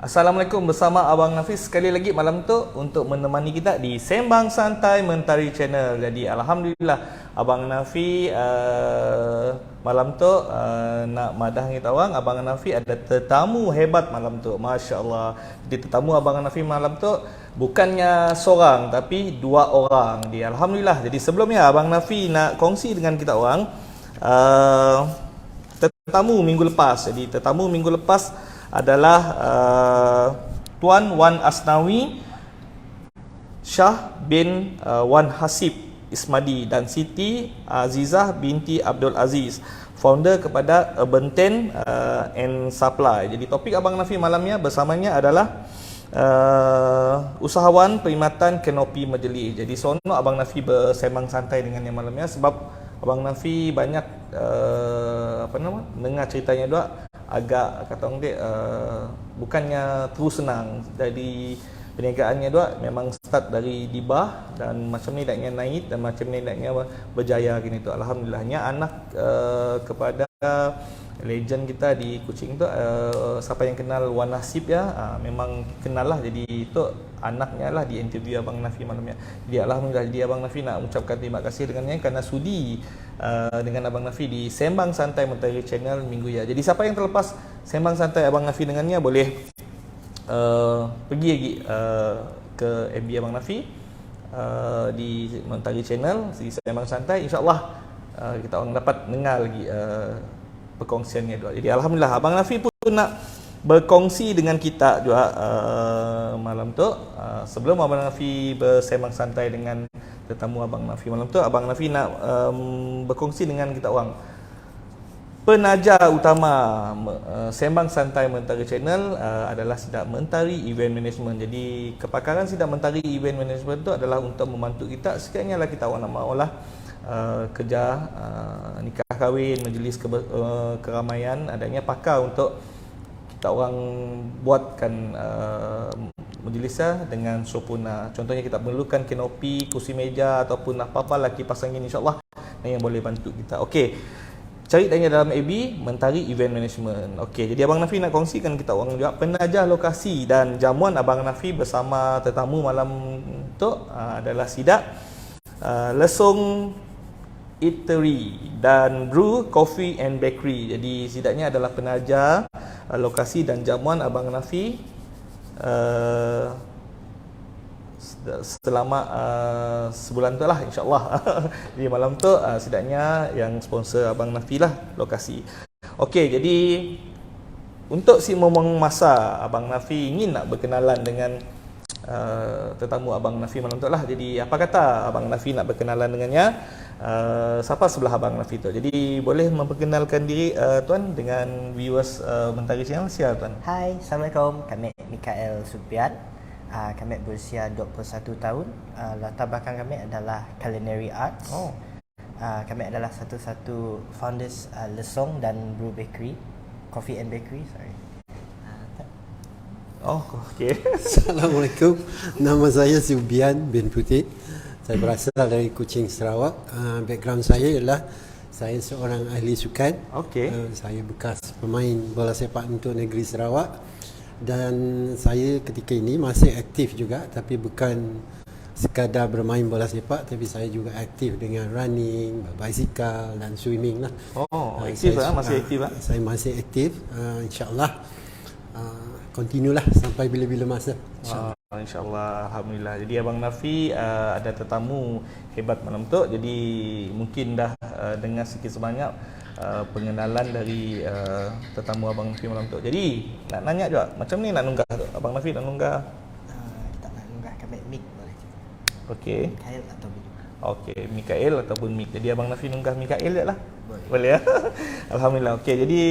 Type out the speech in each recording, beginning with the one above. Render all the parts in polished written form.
Assalamualaikum, bersama Abang Nafis sekali lagi malam tu untuk menemani kita di Sembang Santai Mentari Channel. Jadi Alhamdulillah Abang Nafi malam tu nak madah kita orang. Abang Nafi ada tetamu hebat malam tu, Masya Allah. Jadi tetamu Abang Nafi malam tu bukannya seorang tapi dua orang. Di Alhamdulillah. Jadi sebelumnya Abang Nafi nak kongsi dengan kita orang tetamu minggu lepas. Jadi tetamu minggu lepas adalah Tuan Wan Asnawi Shah bin Wan Hasib Ismadi dan Siti Azizah binti Abdul Aziz, founder kepada Urban Ten and Supply. Jadi topik Abang Nafi malamnya bersamanya adalah usahawan perkhidmatan kanopi majlis. Jadi seronok Abang Nafi bersembang santai dengan yang malamnya sebab Abang Nafi banyak dengar ceritanya juga agak kata orang dia bukannya terus senang. Jadi perniagaannya dua memang start dari dibah dan macam ni naknya naik dan macam ni naknya berjaya gini tu. Alhamdulillahnya anak kepada legend kita di Kuching tu, siapa yang kenal Wan Nasib ya, memang kenal lah. Jadi itu anaknya lah di interview Abang Nafi malamnya. Jadi Alhamdulillah, jadi Abang Nafi nak ucapkan terima kasih dengannya kerana sudi dengan Abang Nafi di Sembang Santai Mentari Channel minggu ya. Jadi siapa yang terlepas Sembang Santai Abang Nafi dengannya boleh pergi lagi ke MB Abang Nafi di Mentari Channel di Sembang Santai. InsyaAllah kita orang dapat dengar lagi perkongsiannya juga. Jadi Alhamdulillah Abang Nafi pun nak berkongsi dengan kita juga malam tu. Sebelum Abang Nafi bersembang santai dengan tetamu Abang Nafi malam tu, Abang Nafi nak berkongsi dengan kita orang. Penaja utama Sembang Santai Mentari Channel adalah Sidak Mentari Event Management. Jadi kepakaran Sidak Mentari Event Management tu adalah untuk membantu kita sekiranya lah kita orang nak maulah kerja nikah kahwin, majlis keramaian, adanya pakar untuk kita orang buatkan majlisnya dengan sempurna. Contohnya kita perlukan kanopi, kursi meja ataupun apa-apa lagi pasangin, insyaAllah yang boleh bantu kita. Okey, cari tanya dalam AB Mentari Event Management. Okey, jadi Abang Nafi nak kongsikan kita orang juga penajah lokasi dan jamuan Abang Nafi bersama tetamu malam tu adalah Sidak Lesung Eatery dan Brew Coffee and Bakery. Jadi Sidaknya adalah penaja lokasi dan jamuan Abang Nafi selama sebulan tu lah, insyaAllah. Jadi malam tu Sidaknya yang sponsor Abang Nafi lah lokasi. Okey, jadi untuk si momong masa Abang Nafi ingin nak berkenalan dengan tetamu Abang Nafi malam tu lah. Jadi apa kata Abang Nafi nak berkenalan dengannya? Siapa sebelah Abang Nafi tu? Jadi boleh memperkenalkan diri Tuan dengan viewers Mentari Channel. Siapa Tuan? Hai, Assalamualaikum. Kami Mikael Supian. Kami berusia 21 tahun. Latar belakang kami adalah culinary arts. Kami adalah satu-satu founders Lesong dan Brew Bakery, Coffee and Bakery. Okey. Assalamualaikum. Nama saya Subian bin Putih. Saya berasal dari Kuching, Sarawak. Background saya ialah saya seorang ahli sukan. Okey. Saya bekas pemain bola sepak untuk negeri Sarawak dan saya ketika ini masih aktif juga, tapi bukan sekadar bermain bola sepak, tapi saya juga aktif dengan running, berbasikal dan swimming lah. Aktif lah, masih aktif lah. Saya masih aktif. InsyaAllah continue lah sampai bila-bila masa. InsyaAllah, Alhamdulillah. Jadi Abang Nafi ada tetamu hebat malam tu. Jadi mungkin dah dengar sikit sebanyak pengenalan dari tetamu Abang Nafi malam tu. Jadi nak nanya juga, macam ni nak nunggah tu? Abang Nafi nak nunggah? Kita nak nunggah kami mic boleh. Okey. Mikael atau Mick. Okey, Mikael ataupun Mick. Jadi Abang Nafi nunggah Mikael je lah. Boleh ya? Alhamdulillah. Okey, jadi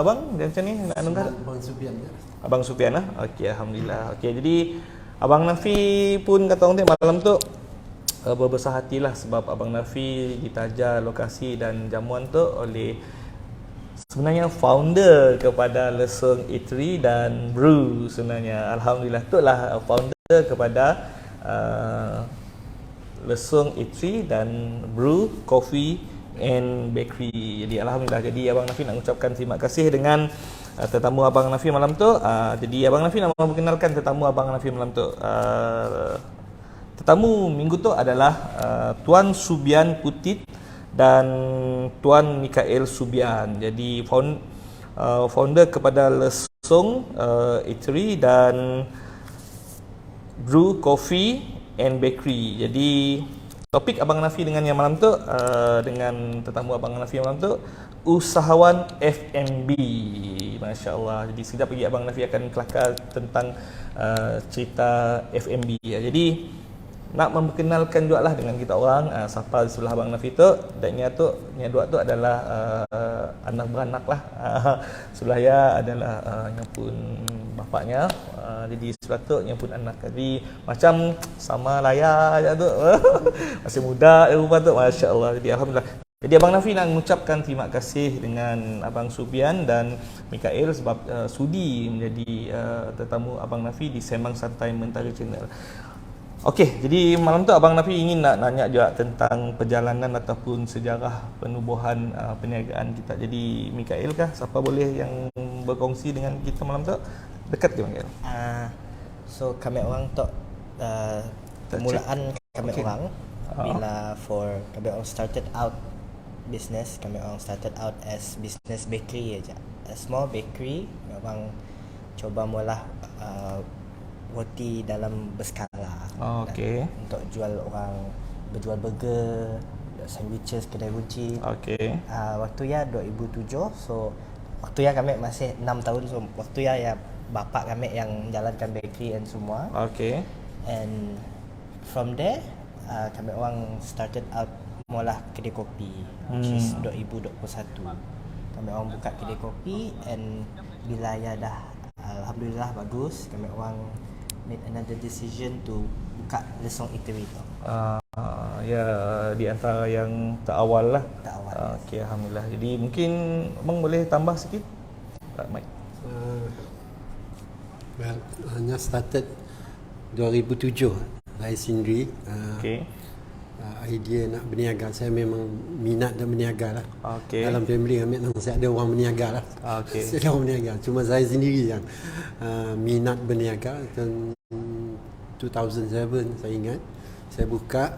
Abang macam ni nak nunggah? Abang Subian. Abang Sufian lah. Okey, Alhamdulillah. Okey, jadi Abang Nafi pun kata orang malam tu berbesar hatilah sebab Abang Nafi ditaja lokasi dan jamuan tu oleh sebenarnya founder kepada Lesung Eatery dan Brew sebenarnya. Alhamdulillah, tu lah founder kepada Lesung Eatery dan Brew Coffee and Bakery. Jadi Alhamdulillah, jadi Abang Nafi nak ucapkan terima kasih dengan tetamu Abang Nafi malam tu. Jadi Abang Nafi nak memperkenalkan tetamu Abang Nafi malam tu. Tetamu minggu tu adalah Tuan Subian Putit dan Tuan Mikael Subian. Jadi founder kepada Lesung Eatery dan Brew Coffee and Bakery. Jadi topik Abang Nafi dengan yang malam tu, dengan tetamu Abang Nafi malam tu, usahawan F&B. Masya Allah. Jadi sekejap lagi Abang Nafi akan kelakar tentang cerita F&B. Jadi nak memperkenalkan juga lah dengan kita orang, siapa di sebelah Abang Nafi tu. Dan nya dua tu adalah anak beranak lah. Sebelah ya adalah yang pun bapaknya. Jadi sebelah tu yang pun anak. Jadi macam sama layar je tu. Masih muda rupa tu, Masya Allah. Jadi Alhamdulillah. Jadi Abang Nafi nak mengucapkan terima kasih dengan Abang Subian dan Mikael sebab sudi menjadi tetamu Abang Nafi di Sembang Santai Mentari Channel. Okey, jadi malam tu Abang Nafi ingin nak nanya juga tentang perjalanan ataupun sejarah penubuhan perniagaan kita. Jadi Mikael kah? Siapa boleh yang berkongsi dengan kita malam tu? Dekat ke Mikael? So kami orang tu permulaan kami orang bila kami orang started out business, kami orang started out as business bakery aja. A small bakery, memang coba mula roti dalam berskala. Okey. Untuk berjual burger, sandwiches, kedai kunci. Okey. Waktu ya 2007, so waktu ya kami masih 6 tahun, so waktu ya bapak kami yang jalankan bakery and semua. Okey. And from there kami orang started out mula kedai kopi, which is 2021. Kami orang buka kedai kopi, and bila ya dah alhamdulillah bagus, kami orang made another decision to buka Lesung Eatery tu. Ya, di antara yang terawal lah. Terawal. Okey, alhamdulillah. Jadi mungkin abang boleh tambah sikit, Mike. Hanya started 2007 saya sendiri. Okey. Idea nak berniaga, saya memang minat dan berniaga lah. Okey. Dalam family kami saya ada orang berniaga lah. Okey. Saya ada orang berniaga. Cuma saya sendiri yang minat berniaga. Dan 2007 saya ingat saya buka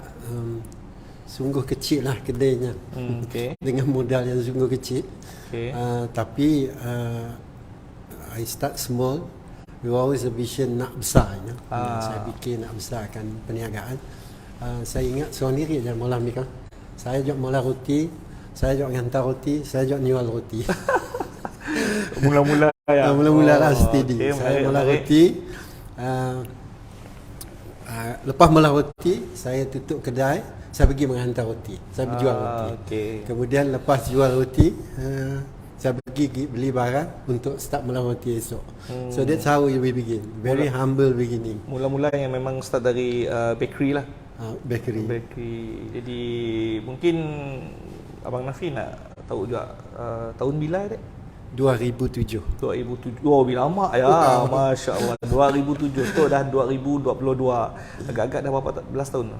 sungguh kecil lah kedainya. Okey. Dengan modal yang sungguh kecil. Okey. Tapi I start small. We always a vision nak besar. Saya fikir nak besarkan perniagaan. Saya ingat seorang diri je mula Mika. Saya jauh mula roti, saya jauh hantar roti, saya jauh jual roti. Mula-mula ya. Mula-mula lah steady. Okay, saya mula roti. Lepas mula roti, saya tutup kedai, saya pergi menghantar roti. Saya berjual roti. Okay. Kemudian lepas jual roti, saya pergi beli barang untuk start mula roti esok. So that's how we begin. Very humble beginning. Mula-mula yang memang start dari bakery lah. Bakery. Jadi mungkin Abang Nafi nak tahu juga tahun bila dek? 2007. 2007. Oh, bila lama ya. Masya Allah. 2007 tu dah 2022. Agak-agak dah berapa belas tahun?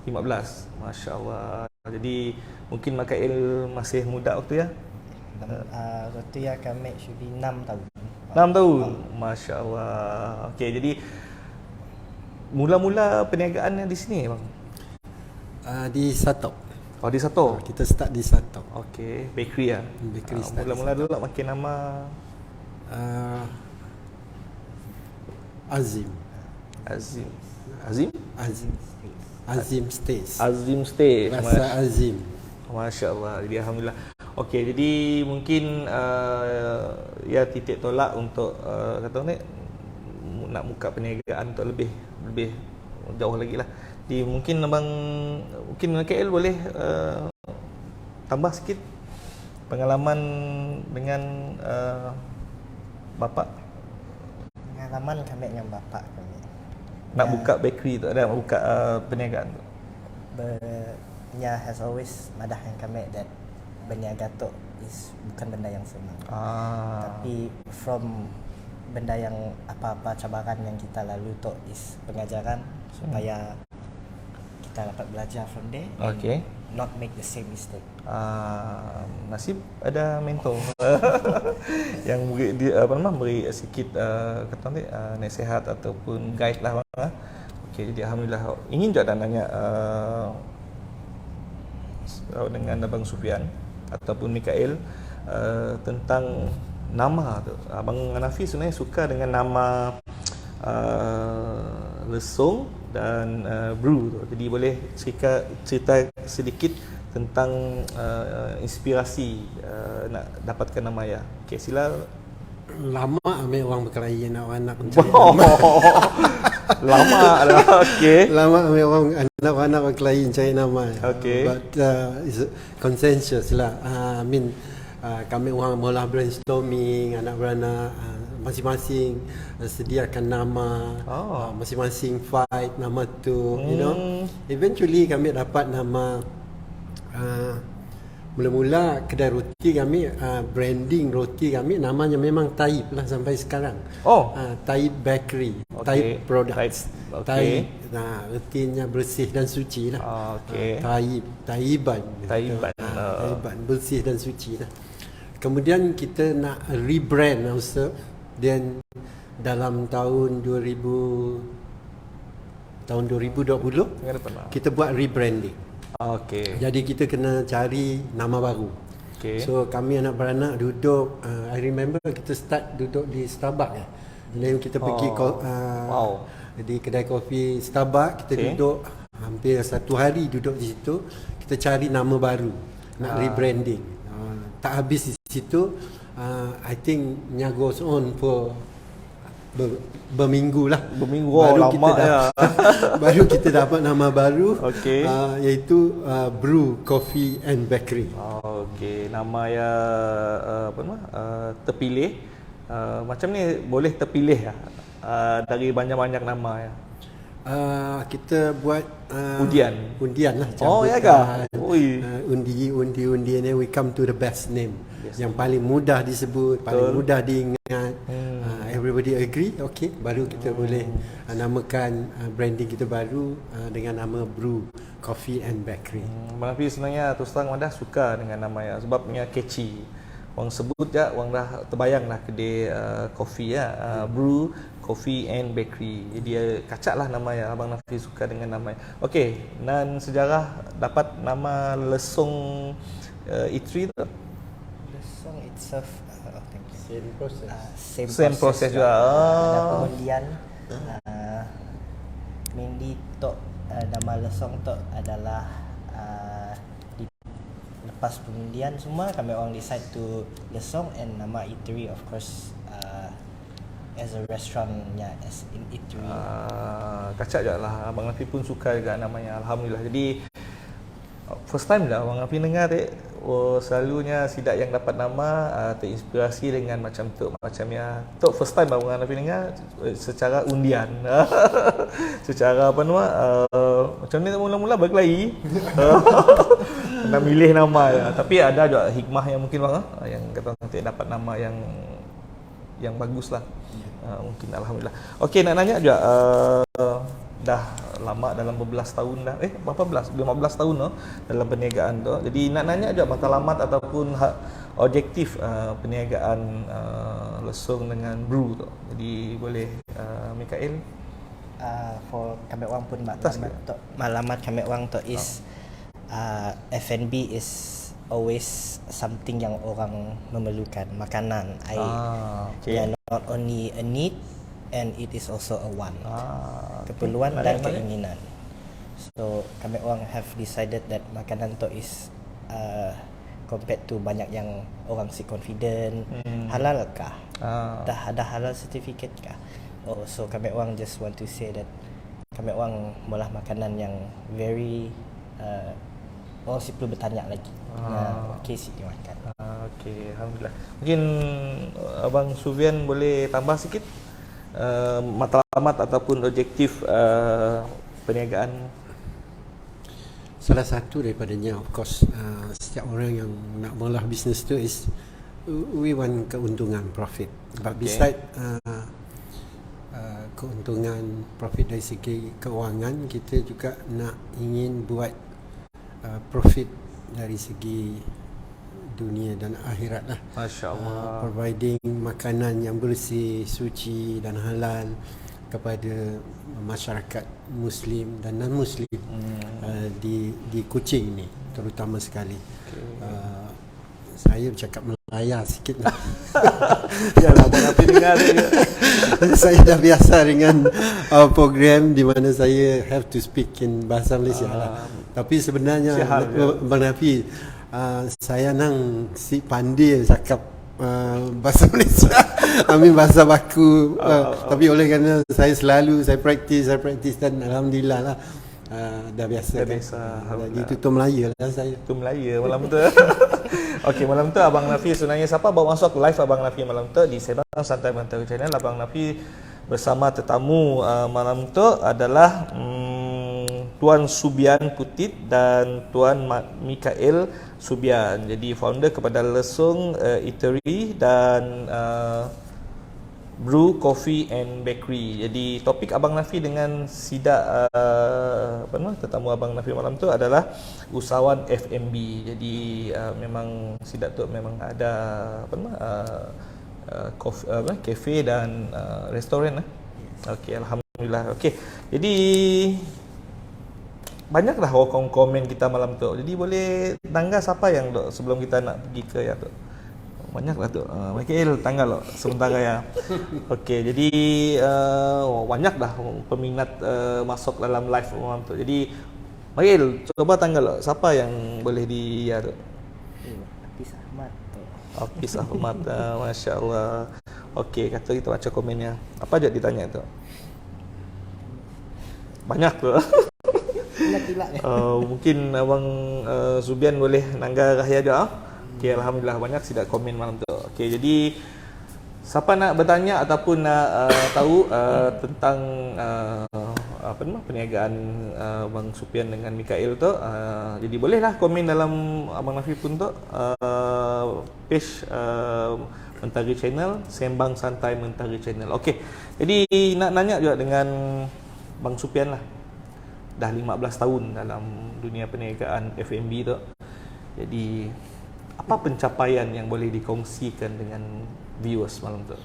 15. Masya Allah. Jadi mungkin Mikael masih muda waktu ya? Waktu ya kami should be 6 tahun. 6 tahun. Masya Allah. Okey, jadi mula-mula perniagaannya di sini bang? Di Satok. Oh, di Sato. Kita start di Satok. Okey, bakery ya. Bakery start Mula-mula dulu nak makin nama Azim. Azim Stays. Azim Stays. Rasa Azim. Masya Allah. Jadi alhamdulillah. Okey, jadi mungkin ya titik tolak untuk kata ni nak buka perniagaan untuk lebih jauh lagi lah. Jadi mungkin KL boleh tambah sikit pengalaman dengan bapa. Pengalaman kami dengan bapa kami. Nak buka bakery tu, nak buka perniagaan tu. Nya has always madahkan kami that berniaga tu is bukan benda yang senang. Tapi from benda yang apa-apa cabaran yang kita lalui tu is pengajaran supaya kita dapat belajar from there. Okey. not make the same mistake. Nasib ada mentor yang beri dia beri sikit kata nanti nasihat ataupun guide lah bang. Okey, jadi alhamdulillah. Ingin juga nanya dengan Abang Sufian ataupun Mikael tentang nama tu. Abang Hanafi sebenarnya suka dengan nama lesung dan brew tu. Jadi boleh cerita sedikit tentang inspirasi nak dapatkan nama ya. Okey, sila. Lama ambil orang berkelahi anak-anak Lama lah. Okey. Lama ambil orang anak-anak berkelahi cari nama. Okey. But it's consensus lah. Kami orang mula brainstorming anak beranak, masing-masing sediakan nama, masing-masing fight nama tu, you know. Eventually kami dapat nama. Mula-mula kedai roti kami, branding roti kami namanya memang Taib lah sampai sekarang. Taib Bakery, Taib Products. Taib, artinya bersih dan suci lah. Taiban, bersih dan suci lah. Kemudian kita nak rebrand also, dan dalam tahun 2020 kita buat rebranding. Jadi kita kena cari nama baru. So kami anak beranak duduk, I remember kita start duduk di Starbucks ya. Dan kita pergi di kedai kopi Starbucks, kita duduk hampir satu hari duduk di situ, kita cari nama baru, nak rebranding. Tak habis di situ, I think nya goes on for berminggu lah. Baru lama ya. Baru kita dapat nama baru, iaitu Brew Coffee and Bakery. Nama ya terpilih. Macam ni boleh terpilih dari banyak-banyak nama ya. Kita buat undian lah. Ya kah? Undi ni we come to the best name. Yang paling mudah disebut, paling mudah diingat. Everybody agree, baru kita boleh namakan branding kita baru dengan nama Brew Coffee and Bakery. Abang Hafiz sebenarnya terus terang dah suka dengan nama ya, sebabnya catchy. Orang sebut je, orang dah terbayang lah kedai kopi ya, Brew Coffee and Bakery. Jadi dia kacak lah nama ya. Abang Hafiz suka dengan nama. Dan sejarah dapat nama Lesung Eatery tu. Lesung itself, Same process juga. Ada pengundian. Mainly tok nama Lesung tok adalah lepas pengundian semua kami orang decide to Lesung, and nama eatery of course as a restaurantnya, as in eatery. Kacak je lah. Abang Hafiz pun suka juga namanya, alhamdulillah. Jadi first time lah Abang Hafiz dengar selalunya sidak yang dapat nama terinspirasi dengan macam tu, macamnya tu first time Abang Hafiz dengar secara undian. Secara macam ni mula-mula berkelahi. Nak milih nama ya. Tapi ada juga hikmah yang mungkin bang yang kata nanti dapat nama yang bagus lah. Mungkin alhamdulillah. Nak nanya juga dah lama dalam berbelas tahun dah. Berapa belas? 15 tahun dalam perniagaan tu. Jadi nak nanya juga matlamat ataupun objektif perniagaan Lesung dengan Brew tu. Jadi boleh Mikael for kami orang pun maklumat kami orang tu is F&B is always something yang orang memerlukan, makanan. Not only a need, and it is also a want. Keperluan dan keinginan. So kami orang have decided that makanan tu is compared to banyak yang orang si confident, halal kah? Dah ada halal certificate kah? So kami orang just want to say that kami orang malah makanan yang very orang si perlu bertanya lagi. Si dimakan. Alhamdulillah. Mungkin Abang Sufian boleh tambah sikit matlamat ataupun objektif perniagaan. Salah satu daripadanya of course setiap orang yang nak mula bisnes tu is we want keuntungan, profit. But beside keuntungan, profit dari segi keuangan, kita juga nak ingin buat profit dari segi dunia dan akhirat lah. Masya Allah. Providing makanan yang bersih, suci dan halal kepada masyarakat Muslim dan non-Muslim di Kuching ni terutama sekali. Saya bercakap Melaya sikit lah. Yalah, Abang Nafi dengar juga. Saya dah biasa dengan program di mana saya have to speak in bahasa Malaysia lah. Tapi sebenarnya Abang Nafi, saya nang si pandai cakap bahasa Malaysia. Bahasa baku. Tapi oleh kerana saya praktis dan alhamdulillah lah. Dah biasa. Jadi tutur Melayu lah saya. Tutur Melayu malam tu. Okey, malam tu Abang Nafi sebenarnya siapa bawa masuk live Abang Nafi malam tu di Sembang Santai Mentari Channel. Abang Nafi bersama tetamu malam tu adalah Tuan Subian Putit dan Tuan Mikael Subian. Jadi founder kepada Lesung Eatery dan Brew Coffee and Bakery. Jadi topik Abang Nafi dengan sidak tetamu Abang Nafi malam tu adalah usahawan F&B. Jadi memang sidak tu memang ada kafe dan restoran. Okey, alhamdulillah. Okey. Jadi banyaklah orang komen kita malam tu. Jadi boleh tanggal siapa yang sebelum kita nak pergi ke ya tu. Banyaklah tu. Mikael tanggal sementara ya. Okey, jadi banyak dah peminat masuk dalam live malam tu. Jadi Mikael coba tanggal siapa yang boleh di ya tu. Hafiz Ahmad tu. Hafiz Ahmad. Masya-Allah. Okey, kata kita baca komennya. Apa je ditanya tu? Banyak tu. Mungkin Abang Subian boleh nanggar rahia je. Okey, alhamdulillah banyak sidak komen malam tu. Okey, jadi siapa nak bertanya ataupun nak tahu tentang perniagaan Abang Subian dengan Mikael tu, jadi bolehlah komen dalam Abang Nafi pun tu page Mentari Channel, Sembang Santai Mentari Channel. Okey. Jadi nak nanya juga dengan Bang Subian lah. Dah 15 tahun dalam dunia perniagaan F&B tu. Jadi apa pencapaian yang boleh dikongsikan dengan viewers malam tu?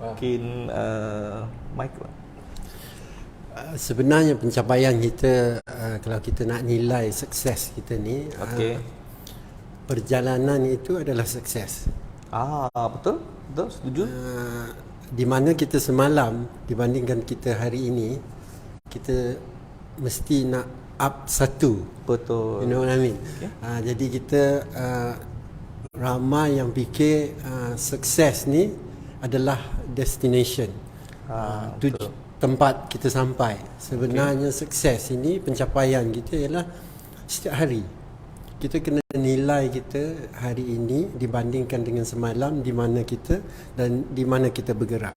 Mungkin Mike lah. Sebenarnya pencapaian kita, kalau kita nak nilai sukses kita ni, perjalanan itu adalah sukses. Betul? Betul, setuju. Di mana kita semalam dibandingkan kita hari ini, kita mesti nak up satu. Betul. You know what I mean? Jadi kita ramai yang sukses ni adalah destination. Tempat kita sampai. Sebenarnya sukses ini, pencapaian kita ialah setiap hari. Kita kena nilai kita hari ini dibandingkan dengan semalam, di mana kita dan di mana kita bergerak.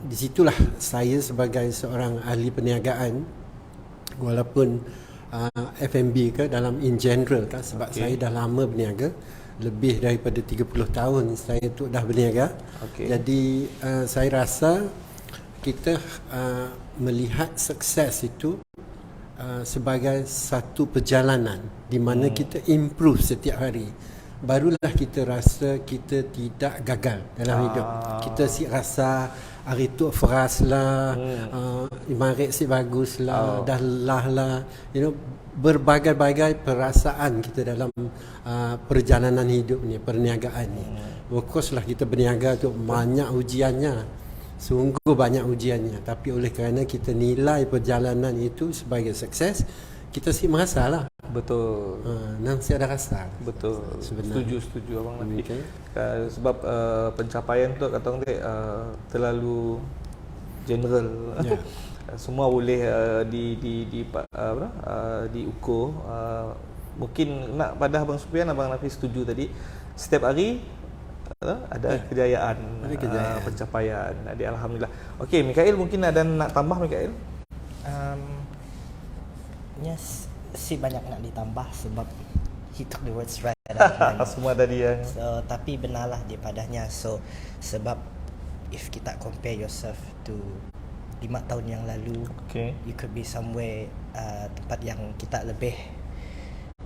Di situlah saya sebagai seorang ahli perniagaan, walaupun F&B ke dalam in general kan, sebab saya dah lama berniaga, lebih daripada 30 tahun saya tu dah berniaga. Jadi saya rasa kita melihat sukses itu sebagai satu perjalanan di mana kita improve setiap hari. Barulah kita rasa kita tidak gagal dalam hidup. Kita rasa hari tu fresh lah, imarik si bagus lah, dah lah, you know, berbagai-bagai perasaan kita dalam perjalanan hidup ni, perniagaan ni. Of course lah kita berniaga tu banyak ujiannya, sungguh banyak ujiannya. Tapi oleh kerana kita nilai perjalanan itu sebagai sukses, kita merasa lah. Betul. Nang saya ada rasa. Betul. Sebenarnya. Setuju Abang Nafi. Sebab pencapaian tu kata orang terlalu general. Semua boleh diukur. Mungkin nak pada Abang Subian, Abang Nafi setuju tadi. Setiap hari ada kejayaan, pencapaian. Jadi alhamdulillah. Okey, Mikael mungkin ada nak tambah Mikael? Yes, banyak nak ditambah sebab he took the words right. Semua tadi yang tapi benarlah dia padanya. Sebab if kita compare yourself to 5 tahun yang lalu, you could be somewhere tempat yang kita lebih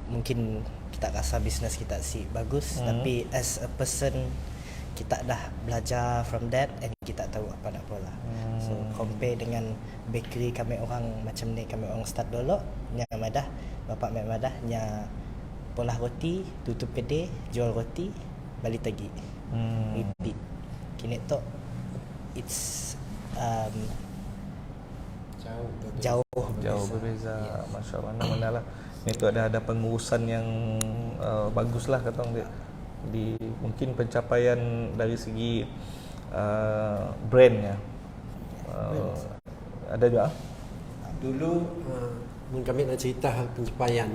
mungkin kita rasa bisnes kita bagus, tapi as a person kita dah belajar from that and kita tahu apa nak pola. So compare dengan bakery kami orang macam ni, kami orang start dulu nya Madah, bapak mek Madah nya pola roti, tutup kedai, jual roti, balik lagi. Repeat. Kini tu it's jauh berbeza. Masya Allah, mana lah. Ini tu ada pengurusan yang bagus lah kata orang dia. Di mungkin pencapaian dari segi brandnya ada juga. Dulu kami nak cerita hal pencapaian.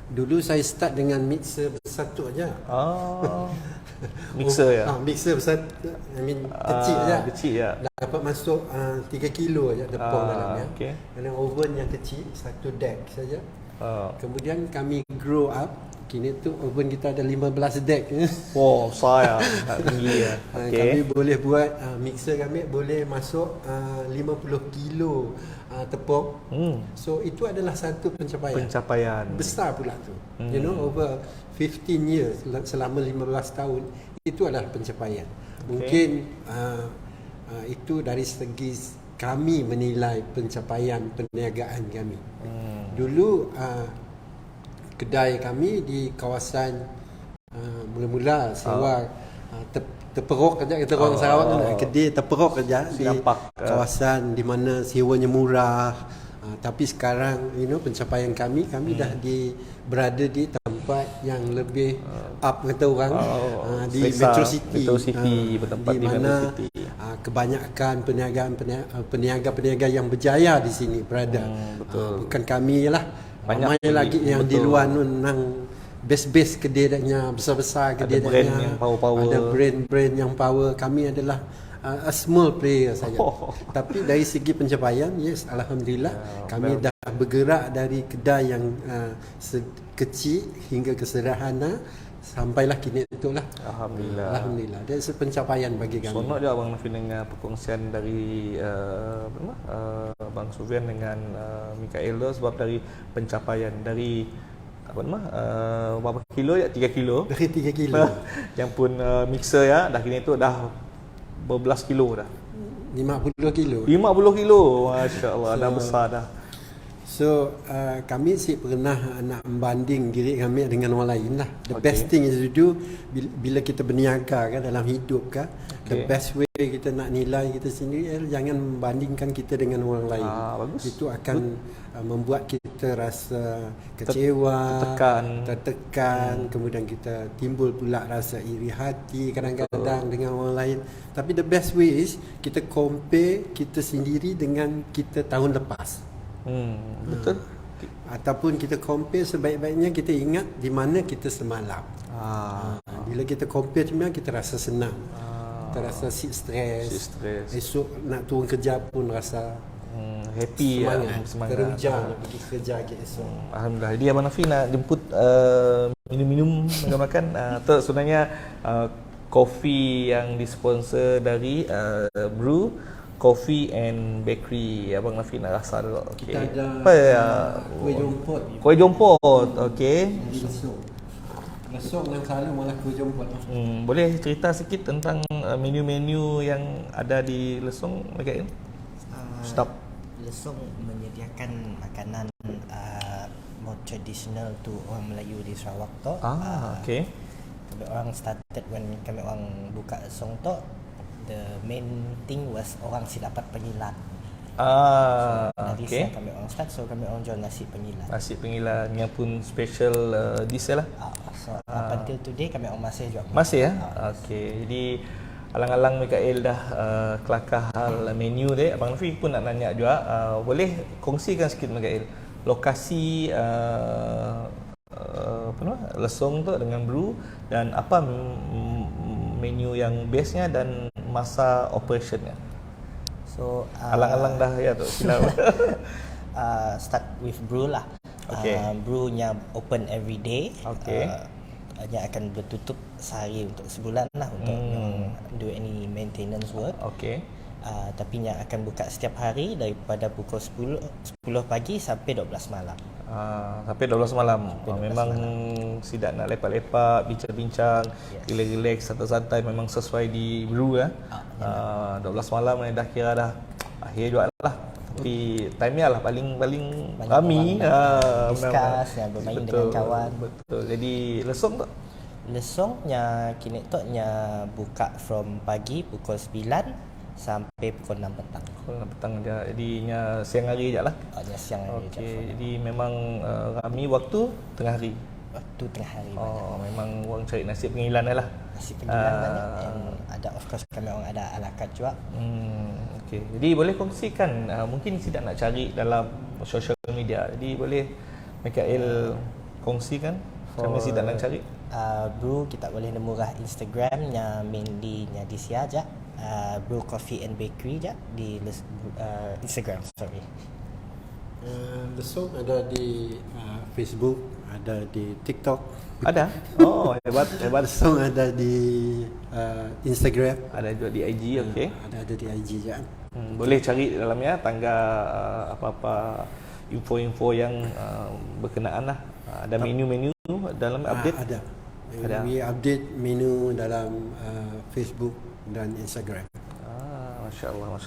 Dulu saya start dengan mixer bersatu aja. Mixer ya. Mixer bersatu, kecil aja. Kecil ya. Dapat masuk 3 kilo aja tepung dalamnya. Okay. Dengan oven yang kecil, satu deck saja. Kemudian kami grow up. Kini tu oven kita ada 15 deck. Wow, saya tinggi ya. Okay. Kami boleh buat mixer kami boleh masuk 50 kilo tepung. So itu adalah satu pencapaian besar pula tu. You know, over 15 years, selama 15 tahun, itu adalah pencapaian. Mungkin itu dari segi kami menilai pencapaian perniagaan kami. Dulu kedai kami di kawasan mula-mula sewa terperuk saja, kita orang Sarawak tu kedai terperuk saja di kawasan di mana sewanya murah. Tapi sekarang pencapaian kami dah berada di tempat yang lebih up kata orang, di Metro City bertempat di di mana Metro City. Kebanyakan peniaga yang berjaya di sini berada. Bukan kami lah, ramai lagi yang di luar nang base kedainya besar-besar, kedainya ada brand yang power. Kami adalah a small player saja. Tapi dari segi pencapaian, yes, alhamdulillah, kami dah bergerak dari kedai yang kecil hingga ke sederhana sampailah kini itulah. Alhamdulillah. Dia pencapaian bagi kami. Sonok je Abang Nafi dengan perkongsian dari Abang Sufian dengan Mikael tu, sebab dari pencapaian dari berapa kilo ya? 3 kilo. Dari 3 kilo. Yang pun mixer ya, dah kini tu dah berbelas kilo dah. 50 kilo. 50 kilo. Masya-Allah, dah besar dah. So kami pernah nak membanding diri kami dengan orang lain lah. The best thing is to do bila kita berniaga kan dalam hidup kan. The best way kita nak nilai kita sendiri, jangan membandingkan kita dengan orang lain. Bagus. Itu akan membuat kita rasa kecewa, tertekan, kemudian kita timbul pula rasa iri hati kadang-kadang dengan orang lain. Tapi the best way is kita compare kita sendiri dengan kita tahun lepas. Betul. Ataupun kita compare, sebaik-baiknya kita ingat di mana kita semalam. Bila kita compare macam kita rasa senang. Kita rasa stress. Esok nak turun kerja pun rasa happy, semangat. Teruja nak pergi kerja esok. Alhamdulillah. Jadi Abang Nafi nak jemput minum-minum makan. Tu sebenarnya kopi yang disponsor dari Brew Coffee and Bakery. Abang Nafi nak rasa dulu. Kita ada apa ya? Kuih jompot. Okey. Lesok yang selalu malah kuih jompot. Boleh cerita sikit tentang menu-menu yang ada di Lesong, Mikael? Stop. Lesong menyediakan makanan more traditional tu orang Melayu di Sarawak tu. Okay. Kami orang started when kami orang buka Lesong tu, the main thing was orang dapat pengilat. Okay. Kami orang start, so kami orang jual nasi pengilat. Nasi pengilat yang pun special dish lah. So up until today kami orang masih jual. Masih ya? Okay. Jadi alang-alang Mikael dah kelakar hal menu dia, Abang Nafi pun nak nanya juga, boleh kongsikan sikit Mikael lokasi Lesong tu dengan Brew, dan apa menu yang base-nya dan masa operationnya. So alang-alang dah ya tu silap. Start with Brew lah. Brew-nya open every day. Hanya akan bertutup sehari untuk sebulan lah untuk do any maintenance work. tapi nya akan buka setiap hari daripada pukul 10 pagi sampai 12 malam. Sampai 12 malam. Memang Sidak nak lepak-lepak, bincang-bincang, relax, santai-santai, memang sesuai di Brew 12 malam ni dah kira dah akhir juga lah. Tapi time ni lah paling ramai discuss, bermain dengan kawan. Betul. Jadi lesung tak? Lesungnya kini tu nya buka from pagi pukul 9 sampai pukul 6 petang. Pukul 6 petang je. Jadi siang hari je lah. Nya siang hari je. Jadi memang ramai waktu tengah hari. Waktu tengah hari memang orang cari nasi pengilan lah. Nasi pengilan banyak. And ada, of course, kami orang ada ala carte juga. Okay. Jadi boleh kongsikan, mungkin Sidak nak cari dalam social media. Jadi boleh Mikael kongsikan macam mana Sidak nak cari. Brew kita boleh nemu lah Instagramnya, mainly nya di sia aja. Brew Coffee and Bakery je di Instagram, sorry. Lesung ada di Facebook, ada di TikTok. Ada? Hebat. Lesung ada di Instagram. Ada juga di IG, okey. Ada di IG je kan. Boleh cari dalamnya tangga apa-apa info-info yang berkenaan lah. Ada menu-menu dalam update? Ada. We update menu dalam Facebook dan Instagram. Masya Allah.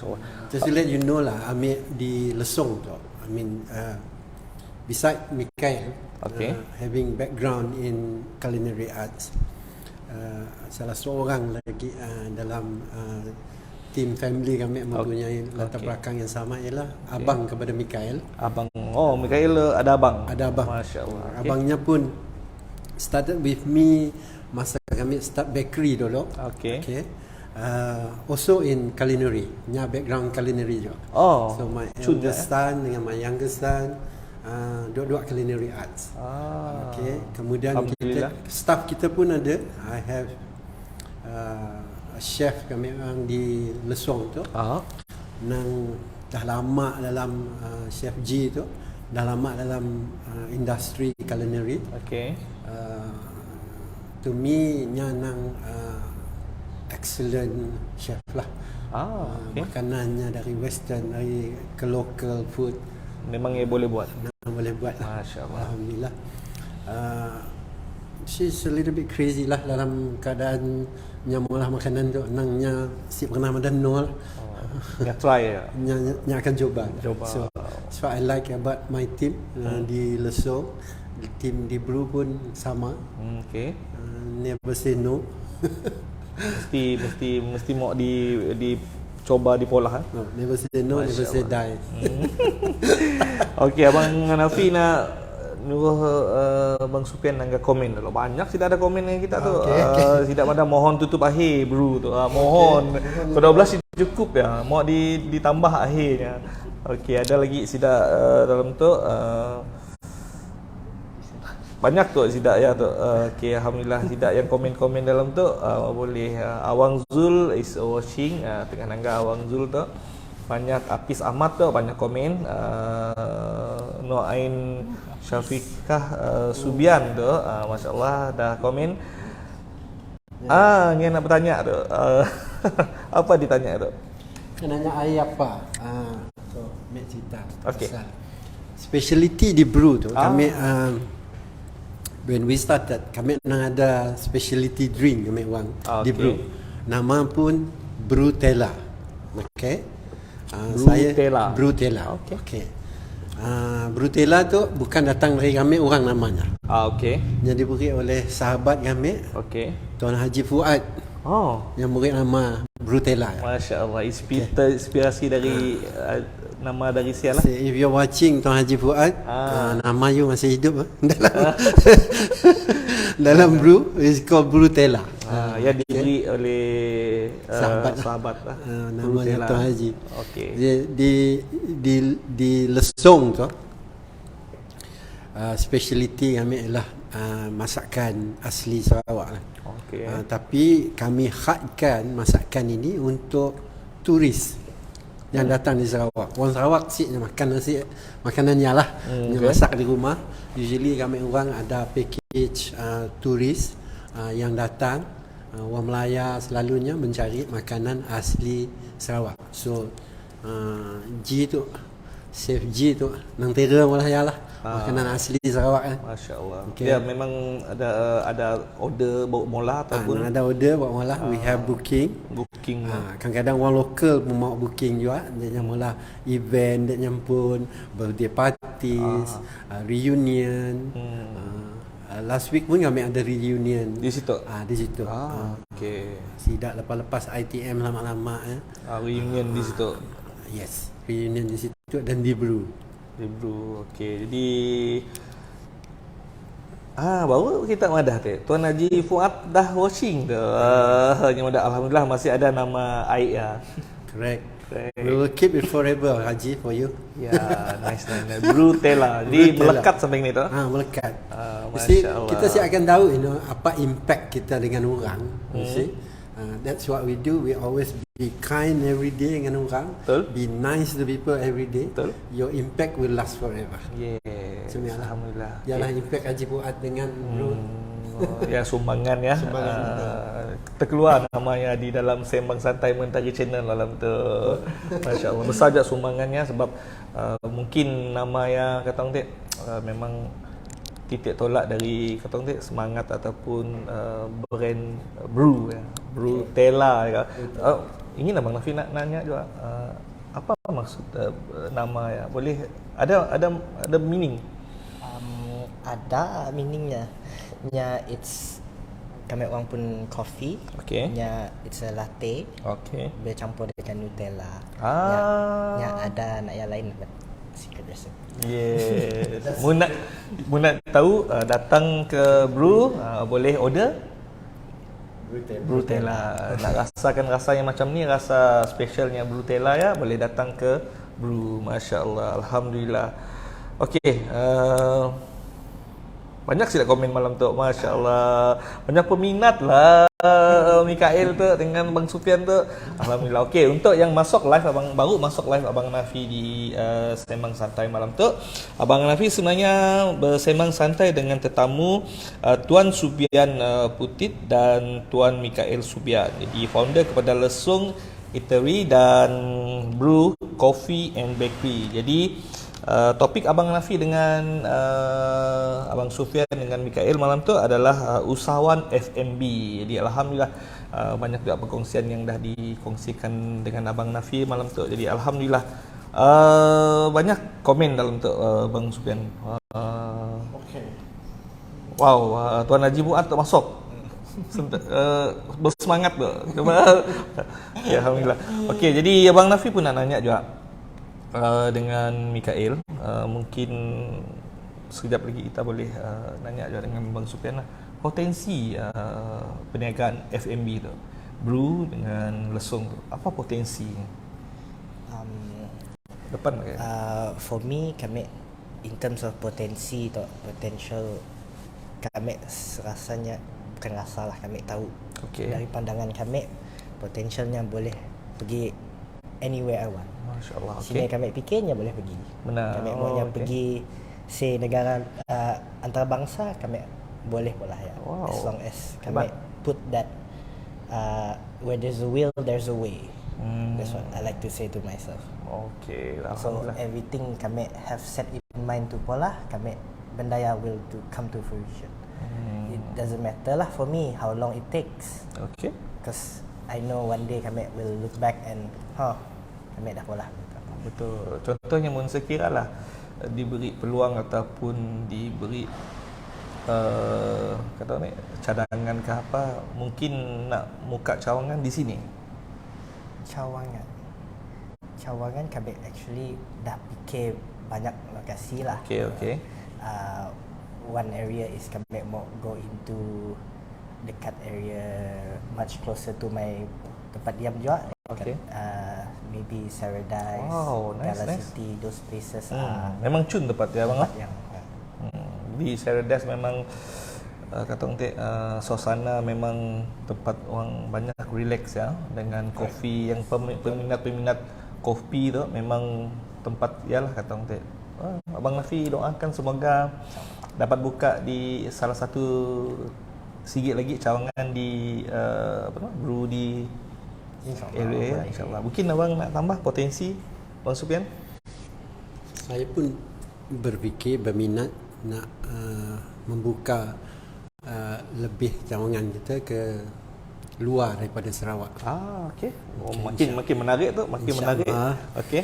Just to let you know lah, Amir di Lesung tu, beside Mikael, having background in culinary arts, salah seorang lagi dalam team family kami mempunyai latar belakang yang sama ialah abang kepada Mikael. Abang, Mikael ada abang? Ada abang. Masya Allah. Abangnya pun started with me masa kami start bakery dulu. Okay. Also in culinary, nya background culinary juga. So my eldest son dengan my youngest son, dua-dua culinary arts. Okay. Kemudian staff kita pun ada. I have chef kami orang di Lesung tu. Nang dah lama dalam chef G tu, dah lama dalam industri culinary. To me nya nang excellent chef lah. Makanannya dari western, dari ke local food, memang ia boleh buat. Boleh buat lah. Masya Allah. Alhamdulillah. She's a little bit crazy lah dalam keadaan nyamulah makanan tu. Nangnya si pernah madan nol. Nak try ya. Nya akan coba. So I like about my team di Lesung. Team di Brew pun sama. Never say no. mesti mau dicoba dipolah. Never say no, never say die. Okey, Abang Hanafi nak nyuruh Bang Sufian nangga komen dulu. Banyak tidak ada komen dengan kita tu. Tidak pada mohon tutup akhir Brew tu. Mohon. Kalau 12 cukup ya. Mau ditambah akhirnya. Okey, ada lagi Sidak dalam tu banyak tu Sidak ya tu. Okey, alhamdulillah Sidak yang komen-komen dalam tu boleh. Awang Zul is watching, tengah nangga Awang Zul tu. Banyak Apis Ahmad tu banyak komen. Noain Syafiqah Subian tu, masya-Allah dah komen. Ni nak bertanya tu. Apa ditanya tu? Nanya ayah apa? So mek cerita. Okey. Speciality di Brew tu kami when we started, kami nak ada specialty drink kami orang di Brew. Nama pun Brewtella. Okay. Brewtella. Okay. Brewtella tu bukan datang dari kami orang namanya. Yang diberi oleh sahabat kami. Tuan Haji Fuad. Yang beri nama Brewtella. Masya Allah. Inspirasi dari nama dari siapa lah? If you're watching Tuan Haji Fuad, nama you masih hidup dalam Brew, is called Brewtella. Yang diberi oleh sahabat lah. Namanya Tuan Haji. Di Lesung tu, speciality kami ialah masakan asli Sarawak lah. Tapi kami khaskan masakan ini untuk turis yang datang di Sarawak. Orang Sarawak siknya makan nasi makanannya lah, masak di rumah. Usually kami orang ada package turis yang datang orang Melaya selalunya mencari makanan asli Sarawak. So G tu, Chef G tu nang tera Melaya lah. Makanan asli Sarawak kan. Masya-Allah. Okay. Ya, memang ada order bawa mola ataupun Ada order buat malah we have booking. Kadang-kadang orang lokal pun mau booking juga. Dia mula event, dia pun birthday parties, reunion. Last week pun kami ada reunion Di situ. Di situ. Okey. Sidak lepas-lepas ITM lama-lama ya. Reunion di situ. Yes, reunion di situ dan di Bru. Di Bru. Okey. Jadi baru kita madah tu. Tuan Haji Fuad dah watching tu. Hanya madah, alhamdulillah masih ada nama Aik ya. Correct. We will keep it forever, Haji, for you. Ya, nice. Brutella. Jadi melekat sampai ni tu. Melekat. Masya-Allah. Kita akan tahu apa impact kita dengan orang. You see? That's what we do. We always be kind every day dengan orang. Betul. Be nice to people every day. Betul. Your impact will last forever. Yes. Alhamdulillah. Alhamdulillah. Ialah impact Haji Fuad dengan Bro. Ya, sumbangan ya. Terkeluar namanya di dalam Sembang Santai Mentari Channel dalam tu. Masya-Allah. Besar je sumbangannya sebab mungkin nama yang kata orang memang titik tolak dari kata orang semangat ataupun brand Bru ya. Brutella ya. Ingin Abang Nafi nak nanya juga apa maksud nama ya? Boleh ada meaning? Ada meaningnya. Nya it's kami orang pun coffee. Okey. Nya it's a latte. Okey. Bercampur dengan Nutella. Nya ada nak yang lain secret recipe. Yes. Mu nak tahu datang ke Bru boleh order Brutella. Nak rasakan rasa yang macam ni, rasa specialnya Brutella ya, boleh datang ke Bru. Masya-Allah. Alhamdulillah. Okey, banyak sila komen malam tu. Masya-Allah. Banyak peminat lah Mikael tu dengan Bang Sufian tu. Alhamdulillah. Okey, untuk yang masuk live baru masuk live Abang Nafi di Sembang Santai malam tu. Abang Nafi sebenarnya bersembang santai dengan tetamu Tuan Subian Putit dan Tuan Mikael Subian. Jadi founder kepada Lesung Eatery dan Bru Coffee and Bakery. Jadi topik Abang Nafi dengan Abang Sufian dengan Mikael malam tu adalah usahawan F&B. Jadi alhamdulillah banyak juga perkongsian yang dah dikongsikan dengan Abang Nafi malam tu. Jadi alhamdulillah banyak komen dalam tu Abang Sufian. Wow, Tuan Haji Fuad tu masuk. Bersemangat tu. Ya, alhamdulillah. Okey, jadi Abang Nafi pun nak nanya juga dengan Mikael, mungkin sekejap lagi kita boleh nanya juga dengan Bang Sufian lah, potensi perniagaan F&B tu, Bru dengan Lesung tu, apa potensi depan pakai? For me, kami in terms of potensi tu, potential kami rasanya bukan rasa lah, kami tahu dari pandangan kami potensialnya boleh pergi anywhere I want. Masya-Allah. Sini kami fikirnya boleh pergi. Benar. Kami maunya pergi negara antarabangsa, kami boleh pula ya. Wow. As long as kami put that where there's a will there's a way. That's what I like to say to myself. Okay, So alhamdulillah. everything kami have set in mind to pola, kami benda yang will to come to fruition. It doesn't matter lah for me how long it takes. Okay. Because I know one day kami will look back and kami dah pola. Betul. Contohnya mun sekira lah diberi peluang ataupun diberi kata ni cadangan ke apa, mungkin nak muka cawangan di sini. Cawangan kami actually dah fikir banyak lokasi lah. Okay. One area is kami mau go into dekat area much closer to my tempat diam juga. Okay. Maybe Paradise, Wow, nice. City, those places Memang cun tempat ya bang. yang Di Paradise memang kata orang suasana memang tempat orang banyak relax ya, dengan kopi yang peminat kopi tu memang tempat ialah kata orang Abang Nafi doakan semoga dapat buka di salah satu sikit lagi cawangan di brew di area insyaAllah. Mungkin abang nak tambah potensi Bang Sufian? Saya pun berminat nak membuka lebih cawangan kita ke luar daripada Sarawak. Okey. Makin menarik tu, makin menarik. Okey.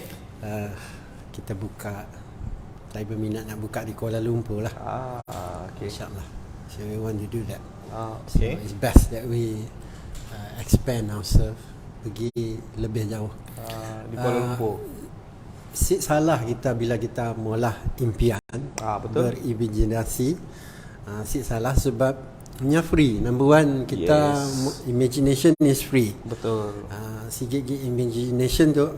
Kita buka, saya berminat nak buka di Kuala Lumpur lah. Okey. InsyaAllah. So we want to do that. Okay. So it's best that we expand ourselves, pergi lebih jauh. Di Kuala Lumpur. Salah kita bila kita mengolah impian, betul. Berimajinasi. Salah sebab nya free. Number one, kita imagination is free. Betul. Sikit imagination tu